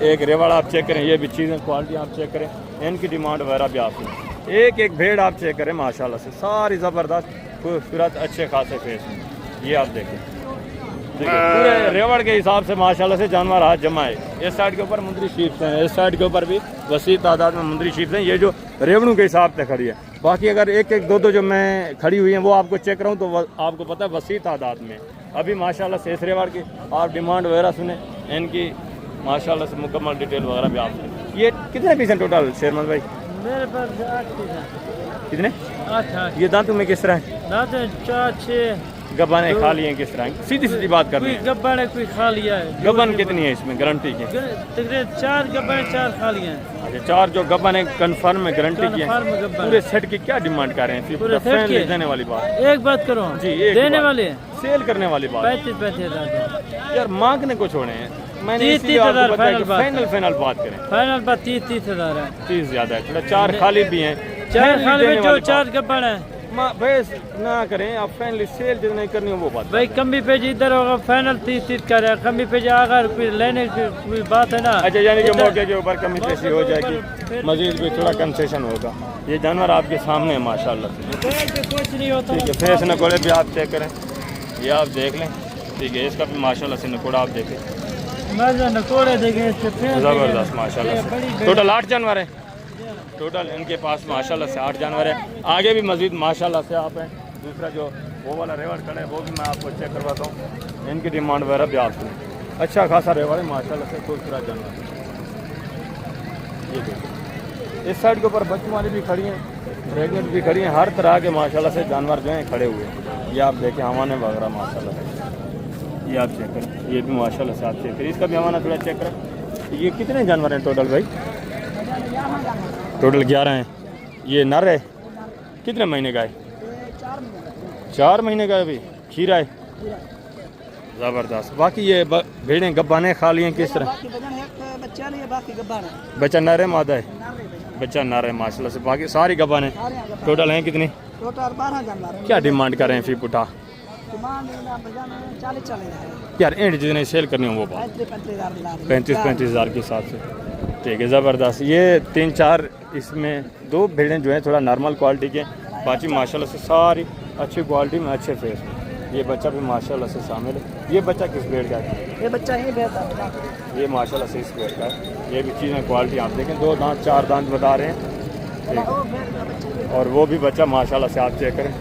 एक रेवाड़ा आप चेक करें, ये भी चीज़ें क्वालिटी आप चेक करें, इनकी डिमांड वगैरह भी आप सुनें। एक भेड़ आप चेक करें माशाल्लाह से, सारी ज़बरदस्त खूबसूरत अच्छे खासे फेस में, ये आप देखें। ठीक है, पूरे रेवड़ के हिसाब से माशाल्लाह से जानवर आज जमा है। इस साइड के ऊपर मुंदरी शीप्स हैं, इस साइड के ऊपर भी वसी तादाद में मुंदरी शीप्स हैं। ये जो रेवड़ों के हिसाब से खड़ी है, बाकी अगर 1-1, 2-2 जो मैं खड़ी हुई हैं वो आपको चेक कराऊँ तो आपको पता है वसी तादाद में। अभी माशाल्लाह से इस रेवड़ की आप डिमांड वगैरह सुने, इनकी माशाल्लाह से मुकम्मल डिटेल वगैरह भी आप सुने। ये कितने पीस हैं टोटल शेरमन भाई? मेरे पास 8 कितने 8 ये दांतों में किस तरह है? दांत 4 6 गब्बाने खा लिए हैं किस तरह? सीधी सीधी बात कर रहे हैं। गब्बाने कोई खा लिया है। गब्बान कितनी है इसमें गारंटी की? तकरीबन 4 गब्बाने 4 खा लिए हैं। अच्छा 4 जो गब्बाने कंफर्म में गारंटी की है। Confirm है गब्बाने। पूरे सेट की क्या डिमांड कर रहे हैं? सिर्फ पूरे सेट फैन की? देने वाली बात एक बात करो जी, एक देने बात। वाले सेल करने वाली बात 35 हजार यार, मांगने को छोड़े हैं। मैंने 30 इसीलिए आपको 30,000 बताया कि फाइनल बात। फाइनल बात करें। फाइनल बात 30 हजार है। 30 ज्यादा है थोड़ा। 4 खाली भी हैं। 4 Friendly खाली देने में जो वाली 4 बात। गब्बान है बहस ना करें आप। फैनली सेल जितनी करनी हो वो बात भाई। कमी पेज इधर होगा फाइनल 30 का रहा। कमी पेज अगर कोई लेने की कोई बात है ना। अच्छा यानी कि इधर- मौके के ऊपर कमी पेशी हो जाएगी, मजीद भी थोड़ा कंसेशन होगा। ये जानवर आपके सामने है माशाल्लाह से। पेज पे कुछ नहीं होता। ठीक है, फेस नकोड़े भी आप चेक करें, ये आप देख लें। ठीक है, इसका भी माशाल्लाह से नकोड़ा आप देखें, मजा नकोड़े देखे इससे फेस ज़बरदस्त माशाल्लाह से। बड़ी टोटल 8 जानवर हैं। टोटल इनके पास माशाल्लाह से 8 जानवर हैं। आगे भी मजीद माशाल्लाह से आप हैं। दूसरा जो वो वाला रेवड़ खड़ा है वो भी मैं आपको चेक करवाता हूँ। इनकी डिमांड वगैरह भी आप सुनें। अच्छा खासा रेवड़ है माशाल्लाह से, खूबसूरत जानवर। ये देखिए इस साइड के ऊपर बच्चों वाली भी खड़ी हैं, प्रेगनेंट भी खड़ी हैं। हर तरह के माशाल्लाह से जानवर जो हैं खड़े हुए हैं। ये आप देखें हवाने वगैरह माशाल्लाह से, ये आप चेक करें। ये भी माशाल्लाह से आप चेक करें, इसका भी हवाना थोड़ा चेक करें। ये कितने जानवर हैं टोटल भाई? टोटल 11 हैं। ये नर है, कितने महीने का है? 4 महीने का है भाई। खीरा है, ज़बरदस्त। बाकी ये भेड़ें गब्बाने खा लिए किस तरह? बच्चा नर है मादा है? बच्चा नर है माशाल्लाह से। बाकी सारी गब्बाने टोटल हैं कितनी? टोटल 12 जानवर हैं। क्या डिमांड कर रहे हैं फी पुटा? डिमांड 40 यार एंड जितने सेल करनी हो वो बात 35 हज़ार के हिसाब से। ठीक है, ज़बरदस्त। ये 3-4 इसमें 2 भेड़ें जो हैं थोड़ा नॉर्मल क्वालिटी के, बाकी माशाल्लाह से सारी अच्छी क्वालिटी में, अच्छे फेस में। ये बच्चा भी माशाल्लाह से शामिल है। ये बच्चा किस भेड़ का है? ये बच्चा ही बेहतर ये माशाल्लाह से इस भेड़ का है। ये भी चीज़ें क्वालिटी आप देखें, 2 दांत 4 दांत बता रहे हैं। ठीक है, और वो भी बच्चा माशाल्लाह से आप चेक करें।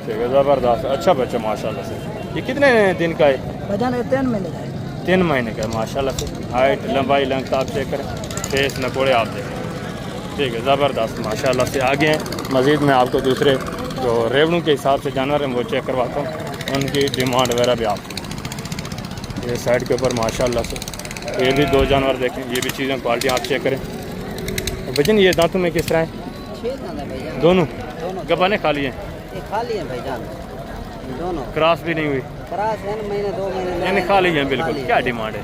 ठीक है, ज़बरदस्त अच्छा बच्चा माशाल्लाह से। ये कितने दिन का है? वजन 3 महीने का है। 3 महीने का है माशाल्लाह से। हाइट लंबाई लेंथ आप चेक करें, फेस नकोड़े आप देखें। ठीक है, ज़बरदस्त माशाल्लाह से। आगे हैं मज़ीद मैं आपको दूसरे जो रेवड़ों के हिसाब से जानवर हैं वो चेक करवाता हूँ, उनकी डिमांड वगैरह भी आप। ये साइड के ऊपर माशाल्लाह से ये भी 2 जानवर देखें। ये भी चीज़ें क्वालिटी आप चेक करें। वजन ये दांतों में किस तरह है? 6 दांत है भैया। दोनों गब्बाने खा लिए? ये खा लिए भाईजान दोनों। क्रॉस भी नहीं हुई? क्रॉस है ना, महीने 2 महीने यानी खा ली हैं बिल्कुल। क्या डिमांड है?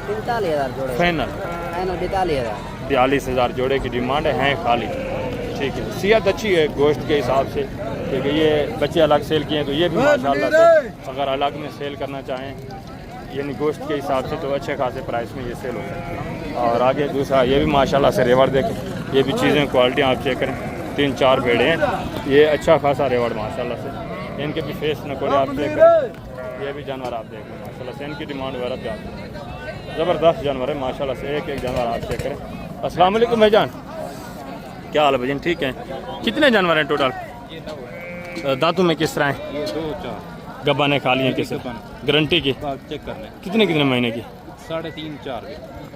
45,000 जोड़े। फाइनल 42,000। 42,000 जोड़े की डिमांड है खाली। ठीक है, सेहत अच्छी है गोश्त के हिसाब से। ठीक है, ये बच्चे अलग सेल किए हैं तो ये भी माशाल्लाह से अगर अलग में सेल करना चाहें यानी गोश्त के हिसाब से तो अच्छे खासे प्राइस में ये सेल हो सकता है। और आगे दूसरा ये भी माशाल्लाह से रेवड़ देखें। ये भी चीज़ें क्वालिटी आप चेक करें। 3-4 भेड़े हैं। ये अच्छा खासा रेवड़ माशाल्लाह से। इनके भी फेस नकोड़े आप चेक करें। ये भी जानवर आप देख लें माशाल्लाह से। इनकी डिमांड वगैरह भी आप ज़बरदस्त जानवर है माशाल्लाह से। एक जानवर आप चेक करें। अस्सलाम वालेकुम भाईजान, क्या हाल है भाईजान? ठीक है। कितने जानवर हैं टोटल? दांतों में किस तरह हैं? ये 2-4 गब्बाने खा लिए किस गारंटी की? चेक कर लें। कितने महीने की? 3.5-4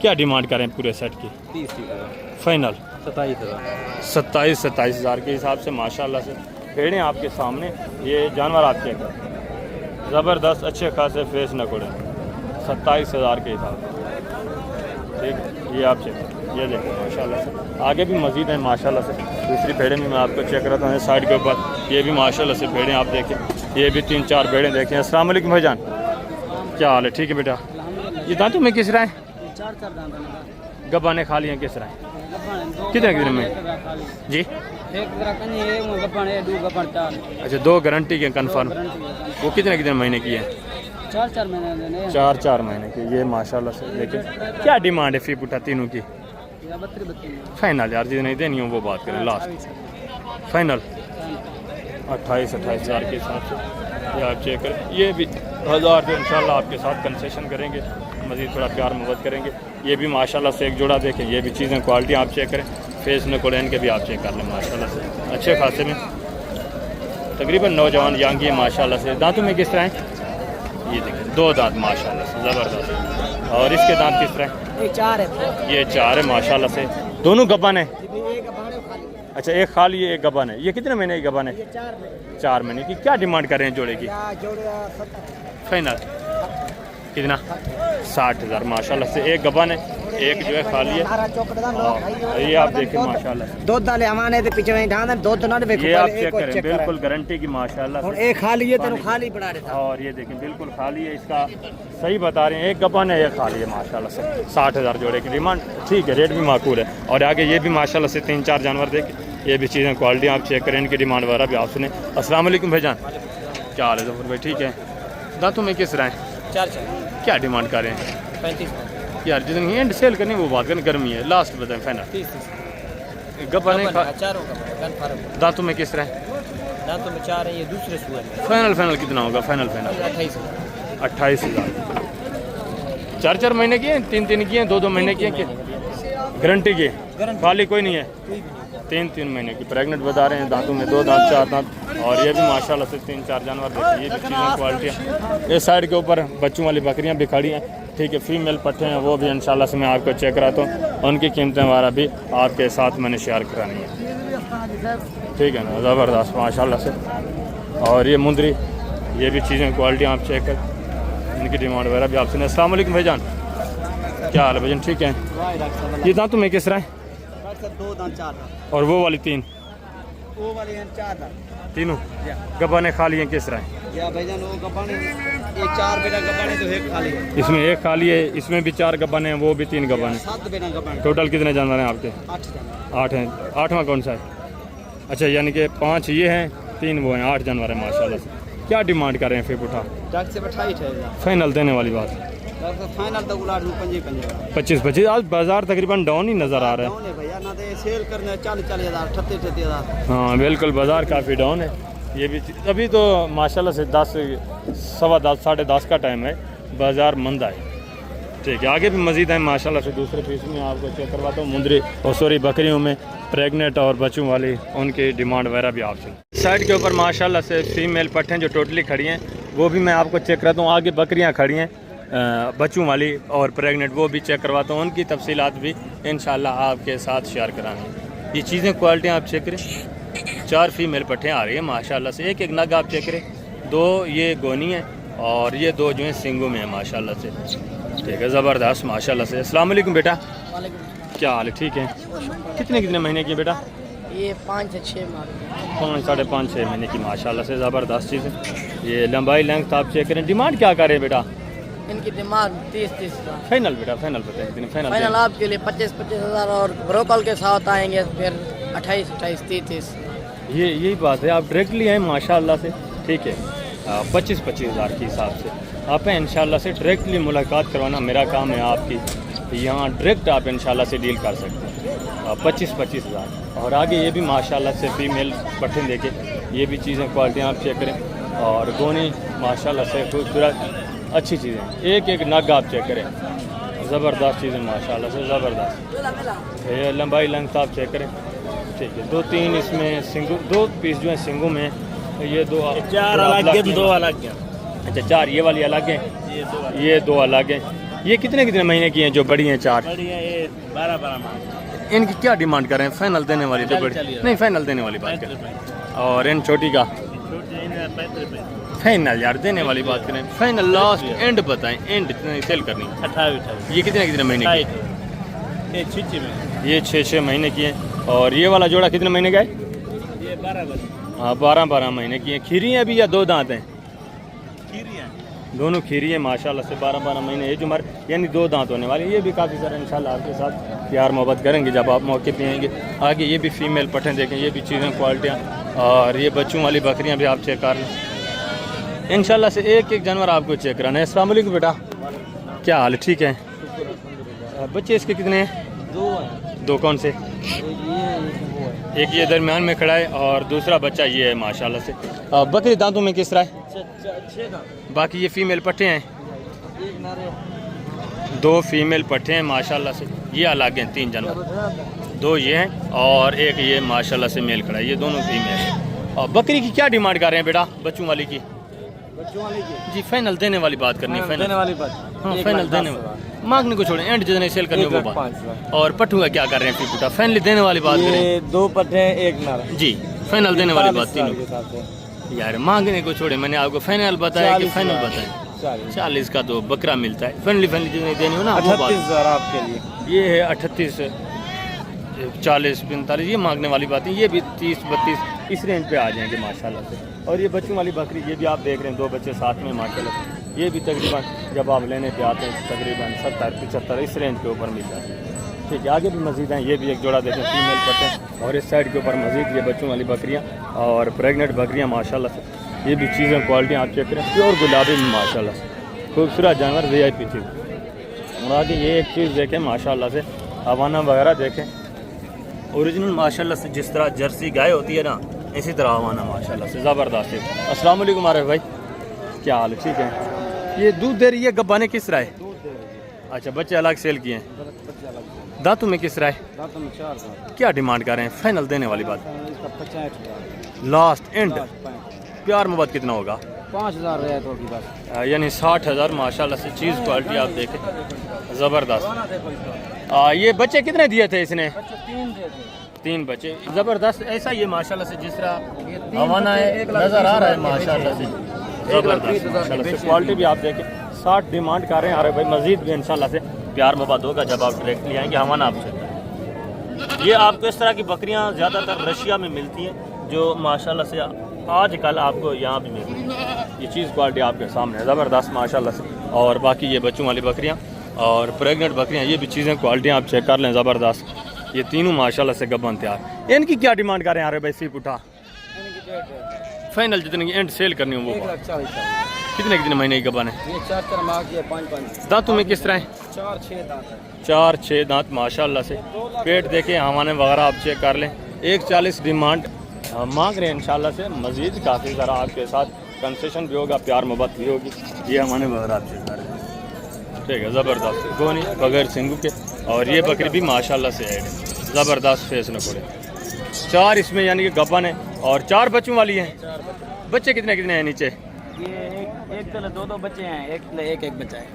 क्या डिमांड करें पूरे सेट की? 30,000 फाइनल 27,000 27 हज़ार के हिसाब से माशाल्लाह से। भेड़ें आपके सामने, ये जानवर आप चेक करें। ज़बरदस्त अच्छे खासे फेस नकोड़े 27,000 के हिसाब से। ठीक, ये आप चेक करें। ये देखें माशाल्लाह से। आगे भी मज़ीद है माशाल्लाह से। दूसरी भेड़ें भी मैं आपको चेक कराता हूँ साइड के ऊपर। ये भी माशाल्लाह से भेड़ें आप देखें। ये भी 3-4 भेड़ें देखें। अस्सलाम वालेकुम भाईजान, क्या हाल है? ठीक है बेटा। ये दांतों में किस तरह है? 4 दांत गब्बाने खा लिए किस तरह है? कितने में जी? एक तरह कनी है वो गब्बान है, 2 गब्बान 4। अच्छा, 2 गारंटी के कंफर्म। वो कितने महीने की है? 4 महीने देने। 4 महीने की। ये माशाल्लाह से देखिए। क्या डिमांड है फी पुटा तीनों की? 32 फाइनल यार, जितनी नहीं देनी हो वो बात करें। लास्ट फाइनल 28 हज़ार के हिसाब से। ये आप चेक करें। ये भी 1000 जो इंशाल्लाह आपके साथ कंसेशन करेंगे, मज़ीद थोड़ा प्यार मोहब्बत करेंगे। ये भी माशाल्लाह से एक जोड़ा देखें। ये भी चीज़ें क्वालिटी आप चेक करें। फेस नकोड़े इनके भी आप चेक कर लें माशाल्लाह से। अच्छे खासे में तकरीबन नौजवान यांगी है माशाल्लाह से। दांतों में किस तरह हैं? ये देखें 2 दांत माशाल्लाह से ज़बरदस्त। और इसके दांत किस तरह हैं? ये 4 है। ये 4 है माशाल्लाह से। दोनों गब्बान है? एक गब्बान अच्छा, एक खाली है, एक गबन है। ये कितने महीने की गबन है? ये 4 महीने 4 महीने की। क्या डिमांड कर रहे हैं जोड़े की? जोड़े फाइनल कितना? 60,000 माशाल्लाह से। एक गबन है, एक जो है खाली है। और ये आप देखें माशाल्लाह से। दूध डाले हमारे तो पीछे में ढांधन दूध ना देखो, ये आप चेक करें, बिल्कुल गारंटी की माशाल्लाह और से। एक खाली है तेरे खाली पड़ा रहता। और ये देखें बिल्कुल खाली है, इसका सही बता रहे हैं। एक गबन है, एक खाली है माशाल्लाह से। 60,000 जोड़े की डिमांड, ठीक है, रेट भी माकूल है। और आगे ये भी माशाल्लाह से 3-4 जानवर देखें, ये भी चीज़ें क्वालिटी आप चेक करें, इनकी डिमांड वगैरह भी आप सुने। अस्सलाम वालेकुम भाईजान, क्या हाल है जफर भाई? ठीक है। दांतों में किस तरह है? 4 क्या डिमांड कर रहे हैं? 35 यार जितनी एंड सेल करनी वो बात करें, गर्मी है, लास्ट बताएं फाइनल। 30 गबन है, चारों का कन्फर्म। दांतों में किस तरह है? दांतों में 4 है, ये दूसरे सुअर में। फाइनल कितना होगा? फाइनल 28,000। 4-4 महीने की है, 3-3 की है, 2-2 महीने की है, गारंटी की खाली कोई नहीं है। 3-3 महीने की प्रेग्नेंट बता रहे हैं। दांतों में 2 दांत 4 दांत। और ये भी माशाल्लाह से 3-4 जानवर देखिए, ये भी चीज़ें क्वालिटी। इस साइड के ऊपर बच्चों वाली बकरियां भी खड़ी हैं, ठीक है, फीमेल पट्टे हैं, वो भी इंशाल्लाह से मैं आपको चेक कराता हूँ। उनकी कीमतें हमारा भी आपके साथ मैंने शेयर करानी है, ठीक है ना। ज़बरदस्त माशाल्लाह से। और ये मुंदरी, ये भी चीज़ें क्वालिटी आप चेक कर, इनकी डिमांड वगैरह भी आपसे। अस्सलाम वालेकुम भाईजान, क्या हाल है भाईजान? ठीक है। ये दांतों में किस तरह है? 2 दांत 4 दांत। और वो वाली 3? वो वाले हैं 4 दांत। तीनों गबाने खाली हैं, किस तरह है? या भाईजान वो गब्बाने ये 4 बेटा गब्बाने तो एक खाली है। इसमें एक खाली है, इसमें भी 4 गबाने हैं, वो भी 3 गबाने हैं। 7 बेटा गब्बाने। टोटल कितने जानवर हैं आपके? 8 जानवर। 8 हैं। 8वां कौन सा है? अच्छा, यानी कि 5 ये हैं, 3 वो हैं, 8 जानवर हैं माशाल्लाह से। क्या डिमांड कर रहे हैं फिर उठा? डॉक्टर से 28,000 फाइनल देने वाली बात? डॉक्टर फाइनल तो उलाट में 25 25 आज बाजार तकरीबन डाउन ही नज़र आ रहा है। डाउन है भैया, ना तो सेल करने 40,000 38,000। हाँ बिल्कुल, बाजार काफ़ी डाउन है। ये भी अभी तो माशाल्लाह से 10 सवा 10 साढ़े 10 का टाइम है, बाजार मंदा है, ठीक है। आगे भी मज़ीद है माशाल्लाह से। दूसरे पीस में आपको चेक करवाता हूँ। मुंदरी और सॉरी बकरियों में प्रेग्नेंट और बच्चों वाली, उनकी डिमांड वगैरह भी आपसे। साइड के ऊपर माशाल्लाह से फीमेल पट्टें जो टोटली खड़ी हैं, वो भी मैं आपको चेक कराता हूँ। आगे बकरियाँ खड़ी हैं बच्चों वाली और प्रेग्नेंट, वो भी चेक करवाता हूँ। उनकी तफसीलात भी इंशाल्लाह आपके साथ शेयर करानी। ये चीज़ें क्वालिटी आप चेक करें। 4 फीमेल पट्टें आ रही हैं माशाल्लाह से। एक नग आप चेक करें। 2 ये गोनी है और ये 2 जो हैं सिंगों में है माशाल्लाह से, ठीक है, ज़बरदस्त माशाल्लाह से। अस्सलाम वालेकुम बेटा, क्या हाल है? ठीक है। कितने महीने की बेटा? ये 5 से 6 माह 5 साढ़े 5 6 महीने की माशाल्लाह से, ज़बरदस्त चीज़ है। ये लंबाई लेंथ आप चेक करें। डिमांड क्या कर रहे हैं बेटा? इनकी डिमांड 30 फाइनल बेटा, फाइनल बताएं कितने? फाइनल आपके लिए 25,000 और ब्रोकल के साथ आएंगे फिर 28 30। यही बात है, आप डायरेक्टली हैं माशाल्लाह से, ठीक है। 25 हज़ार के हिसाब से आप हैं इंशाल्लाह से। डायरेक्टली मुलाकात करवाना मेरा काम है आपकी, यहाँ डायरेक्ट आप इंशाल्लाह से डील कर सकते हैं। 25 हज़ार। और आगे ये भी माशाल्लाह से फीमेल पट्ठन देखे, ये भी चीज़ें क्वालिटी आप चेक करें। और गोनी माशाल्लाह से खूबसूरत अच्छी चीज़ें, एक नग आप चेक करें, ज़बरदस्त चीज़ें माशाल्लाह से, ज़बरदस्त। ये लंबाई लेंथ आप चेक करें, ठीक है। 2-3 इसमें सिंगू, 2 पीस जो हैं सिंगू में, ये 2 4 अलग है, 2 अलग है। अच्छा 4 ये वाली अलग हैं, ये 2 अलग हैं। ये कितने महीने की हैं जो बड़ी हैं? 4 बड़ी है, ये 12 माह। इनकी क्या डिमांड कर रहे हैं? फाइनल देने वाली तो बड़ी नहीं, फाइनल देने वाली बात करें। और इन छोटी का फाइनल यार देने वाली बात करें, फाइनल लास्ट एंड बताएं, एंड सेल करनी। 28। ये कितने महीने की? ये 6 में, ये 6 महीने की हैं। और ये वाला जोड़ा कितने महीने का है? ये 12। हाँ 12 महीने की हैं। खीरी हैं अभी या 2 दांत हैं? खीरियाँ दोनों खीरी है माशाल्लाह से। 12 महीने ये जो हमारे यानी 2 दांत होने वाले। ये भी काफ़ी सारा इंशाल्लाह आपके साथ प्यार मोहब्बत करेंगे जब आप मौके पे आएंगे। आगे ये भी फीमेल पट्ठें देखें, ये भी चीज़ें क्वालिटियाँ। और ये बच्चों वाली बकरियाँ भी आप चेक कर लें इंशाल्लाह से। एक जानवर आपको चेक कराना है। अस्सलाम वालेकुम बेटा, क्या हाल है? ठीक है। बच्चे इसके कितने हैं? 2 है। 2 कौन से? ये एक ये दरमियान में खड़ा है और दूसरा बच्चा ये है माशाल्लाह से। बकरी दांतों में किस तरह है? 6 का। बाकी ये फीमेल पट्टे हैं, एक नारे 2 फीमेल पट्टे हैं माशाल्लाह से। ये अलग हैं 3 जानवर, 2 ये हैं और एक ये माशाल्लाह से मेल खड़ा है। ये दोनों फीमेल हैं। और बकरी की क्या डिमांड कर रहे हैं बेटा? बच्चों वाली की बच्चों वाले की जी फाइनल देने वाली बात करनी है। देने वाली बात। हाँ फाइनल देने मांगने को छोड़े, एंड जितने सेल करने को बात। 5 लाख। और पट्टू का क्या कर रहे हैं फी फुटा? फाइनली देने वाली बात करें ये 2 पट्टे हैं, 1 नर। जी, फाइनल देने वाली बात 40 तीनों के हिसाब से। यार। मांगने को छोड़े, मैंने आपको फाइनल बताया कि 40 फाइनल का। बताया 40 का तो बकरा मिलता है। फाइनली जितनी देनी हो ना वो बात। 38,000 आपके लिए। ये है 38, 40, 45, ये मांगने वाली बात है। ये भी 30, 32 इस रेंज पे आ जाएंगे माशाल्लाह से। और ये बच्चों वाली बकरी, ये भी आप देख रहे हैं 2 बच्चे साथ में माशाल्लाह से। ये भी तकरीबन जब आप लेने पे आते हैं तकरीबन 70, 75 इस रेंज के ऊपर मिल जाते हैं। ठीक है, आगे भी मजीद हैं। ये भी एक जोड़ा देखें, फीमेल पट्टे। और इस साइड के ऊपर मजीद ये बच्चों वाली बकरियाँ और प्रेगनेंट बकरियाँ माशाल्लाह से। ये भी चीज़ें क्वालिटी आप चेक करें, प्योर गुलाबी में माशाल्लाह से खूबसूरत जानवर VIP चीज़। और आगे ये एक चीज़ देखें माशाल्लाह से, हवाना वगैरह देखें ओरिजिनल माशाल्लाह से। जिस तरह जर्सी गाय होती है ना, इसी तरह हवाना माशाल्लाह से ज़बरदस्त है। अस्सलाम वालेकुम आरिफ भाई, क्या हाल है? ठीक है। ये दूध दे रही है, गब्बाने किस तरह है? अच्छा, बच्चे अलग सेल किए हैं। दांतों में किस तरह है? क्या डिमांड कर रहे हैं? फाइनल देने वाली बात, लास्ट एंड प्यार मोहब्बत कितना होगा? 5,000 रियायत होगी बस। यानी 60,000 माशाल्लाह से। चीज़ क्वालिटी आप देखें ज़बरदस्त। ये बच्चे कितने दिए थे इसने? 3 बच्चे, ज़बरदस्त। ऐसा ये माशाल्लाह से जिस तरह हवाना है नज़र आ रहा है माशाल्लाह से, ज़बरदस्त माशाल्लाह से। क्वालिटी भी आप देखें, 60 डिमांड कर रहे हैं। अरे भाई मजीद भी इंशाल्लाह से प्यार मोहब्बत होगा जब आप डायरेक्टली आएंगे हवाना आपसे। ये आपको इस तरह की बकरियाँ ज़्यादातर रशिया में मिलती हैं, जो माशाल्लाह से आजकल आपको यहाँ भी मिलती है। ये चीज़ क्वालिटी आपके सामने है, ज़बरदस्त माशाल्लाह से। और बाकी ये बच्चों वाली बकरियाँ और प्रेगनेंट बकरियाँ, ये भी चीज़ें क्वालिटियाँ आप चेक कर लें, ज़बरदस्त। ये तीनों माशाल्लाह से गब्बन तैयार। इनकी क्या डिमांड कर रहे हैं? अरे भाई सी पुठा फाइनल जितने की एंड सेल करनी हो वो कितने कितने महीने की गब्बन है? ये 4 माह की है, 5 दांतों में किस तरह है? 4-6 दांत है। 4-6 दांत माशाल्लाह से। पेट देखें, हवाने वगैरह आप चेक कर लें। 140 डिमांड मांग रहे हैं इंशाल्लाह से। मज़ीद काफ़ी ज़रा आपके साथ कंसेशन भी होगा, प्यार मोहब्बत भी होगी। ये हमारे वगैरह आप चेक कर रहे हैं। ठीक है, ज़बरदस्त गोनी बगैर सिंगू के। और ये बकरी भी माशाल्लाह से है, ज़बरदस्त फेस न पड़े। 4 इसमें यानी कि गब्बन है और 4 बच्चों वाली हैं। बच्चे कितने कितने हैं नीचे? ये एक तले 2 बच्चे हैं, एक तले एक बच्चा है।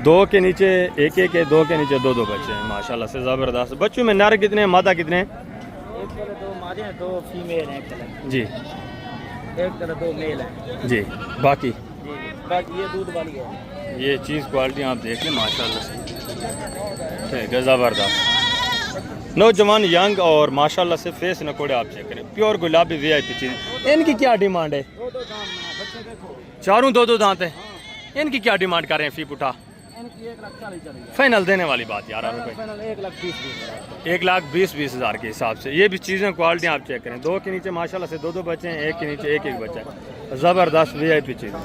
2 के नीचे 1 है, 2 के नीचे 2 बच्चे हैं माशाल्लाह से, ज़बरदस्त। बच्चों में नर कितने हैं, मादा कितने हैं? एक तले 2 मादे हैं, 2 फीमेल हैं। एक तले जी, एक तले 2 मेल हैं जी। बाकी जी, बाकी ये दूध वाली है। ये चीज़ क्वालिटी आप देख लें माशाल्लाह से। ठीक है, ज़बरदस्त। नौजवान यंग और माशाल्लाह से फेस नकोड़े आप चेक करें, प्योर गुलाबी VIP चीज़। इनकी क्या डिमांड है? 2 दांत बच्चे देखो, चारों 2 दांत है। इनकी क्या डिमांड कर रहे हैं फी पुठा? इनकी 1,40,000 चलेगी। फाइनल देने वाली बात यार। रुपये फाइनल 1,20,000। 1,20,000 के हिसाब से। ये भी चीज़ें क्वालिटी आप चेक करें। 2 के नीचे माशाल्लाह से 2 बच्चे हैं, 1 के नीचे 1 बच्चा है। ज़बरदस्त VIP चीज़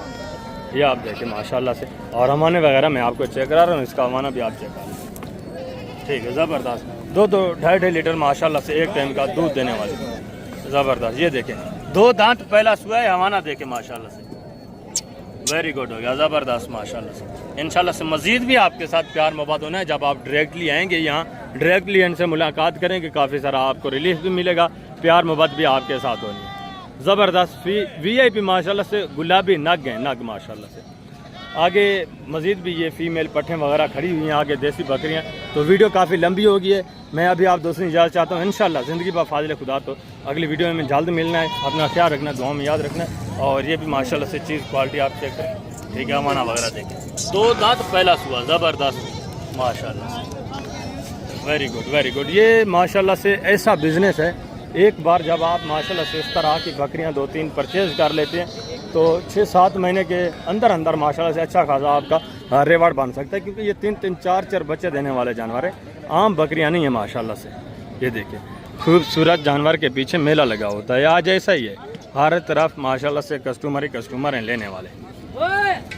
ये आप देखें माशाल्लाह से। और हमाने वगैरह मैं आपको चेक करा रहा हूँ, इसका हमाना भी आप चेक कर लें। ठीक है, ज़बरदस्त। 2-2.5 लीटर माशाल्लाह से एक टाइम का दूध देने वाली, ज़बरदस्त। ये देखें 2 दांत पहला सुआ है, हवाना देखें माशाल्लाह से, वेरी गुड हो गया, ज़बरदस्त माशाल्लाह से। इंशाल्लाह से मज़ीद भी आपके साथ प्यार मोहब्बत होना है। जब आप डायरेक्टली आएंगे यहाँ, डायरेक्टली इनसे मुलाकात करेंगे, काफ़ी सारा आपको रिलीफ भी मिलेगा, प्यार मोहब्बत भी आपके साथ होनी है। ज़बरदस्त VIP माशाल्लाह से गुलाबी नग हैं, नग माशाल्लाह से। आगे मज़ीद भी ये फ़ीमेल पट्ठें वगैरह खड़ी हुई हैं, आगे देसी बकरियाँ। तो वीडियो काफ़ी लंबी हो गई है। मैं अभी आप दोस्तों इजाज़त चाहता हूँ। इंशाल्लाह ज़िंदगी बा फाज़िल खुदा। तो अगली वीडियो में जल्द मिलना है। अपना ख्याल रखना, दुआ में याद रखना। और ये भी माशाल्लाह से चीज़ क्वालिटी आप चेक करें। ठीक है, हमारा वगैरह देखें। 2 दांत पहला सुआ, ज़बरदस्त माशाल्लाह से, वेरी गुड वेरी गुड। ये माशाल्लाह से ऐसा बिज़नेस है, एक बार जब आप माशाल्लाह से इस तरह की बकरियां 2-3 परचेज़ कर लेते हैं तो 6-7 महीने के अंदर अंदर माशाल्लाह से अच्छा खासा आपका रिवार्ड बन सकता है। क्योंकि ये 3-3, 4-4 बच्चे देने वाले जानवर हैं, आम बकरियां नहीं है माशाल्लाह से। ये देखिए खूबसूरत जानवर के पीछे मेला लगा होता है। आज ऐसा ही है, हर तरफ माशाल्लाह से कस्टमर ही कस्टमर हैं लेने वाले।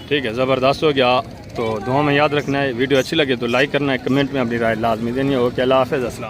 ठीक है, ज़बरदस्त हो गया। तो दुआ में याद रखना है। वीडियो अच्छी लगे तो लाइक करना है, कमेंट में अपनी राय लाजमी देनी है। ओके, अल्लाह हाफ़िज़, अस्सलाम।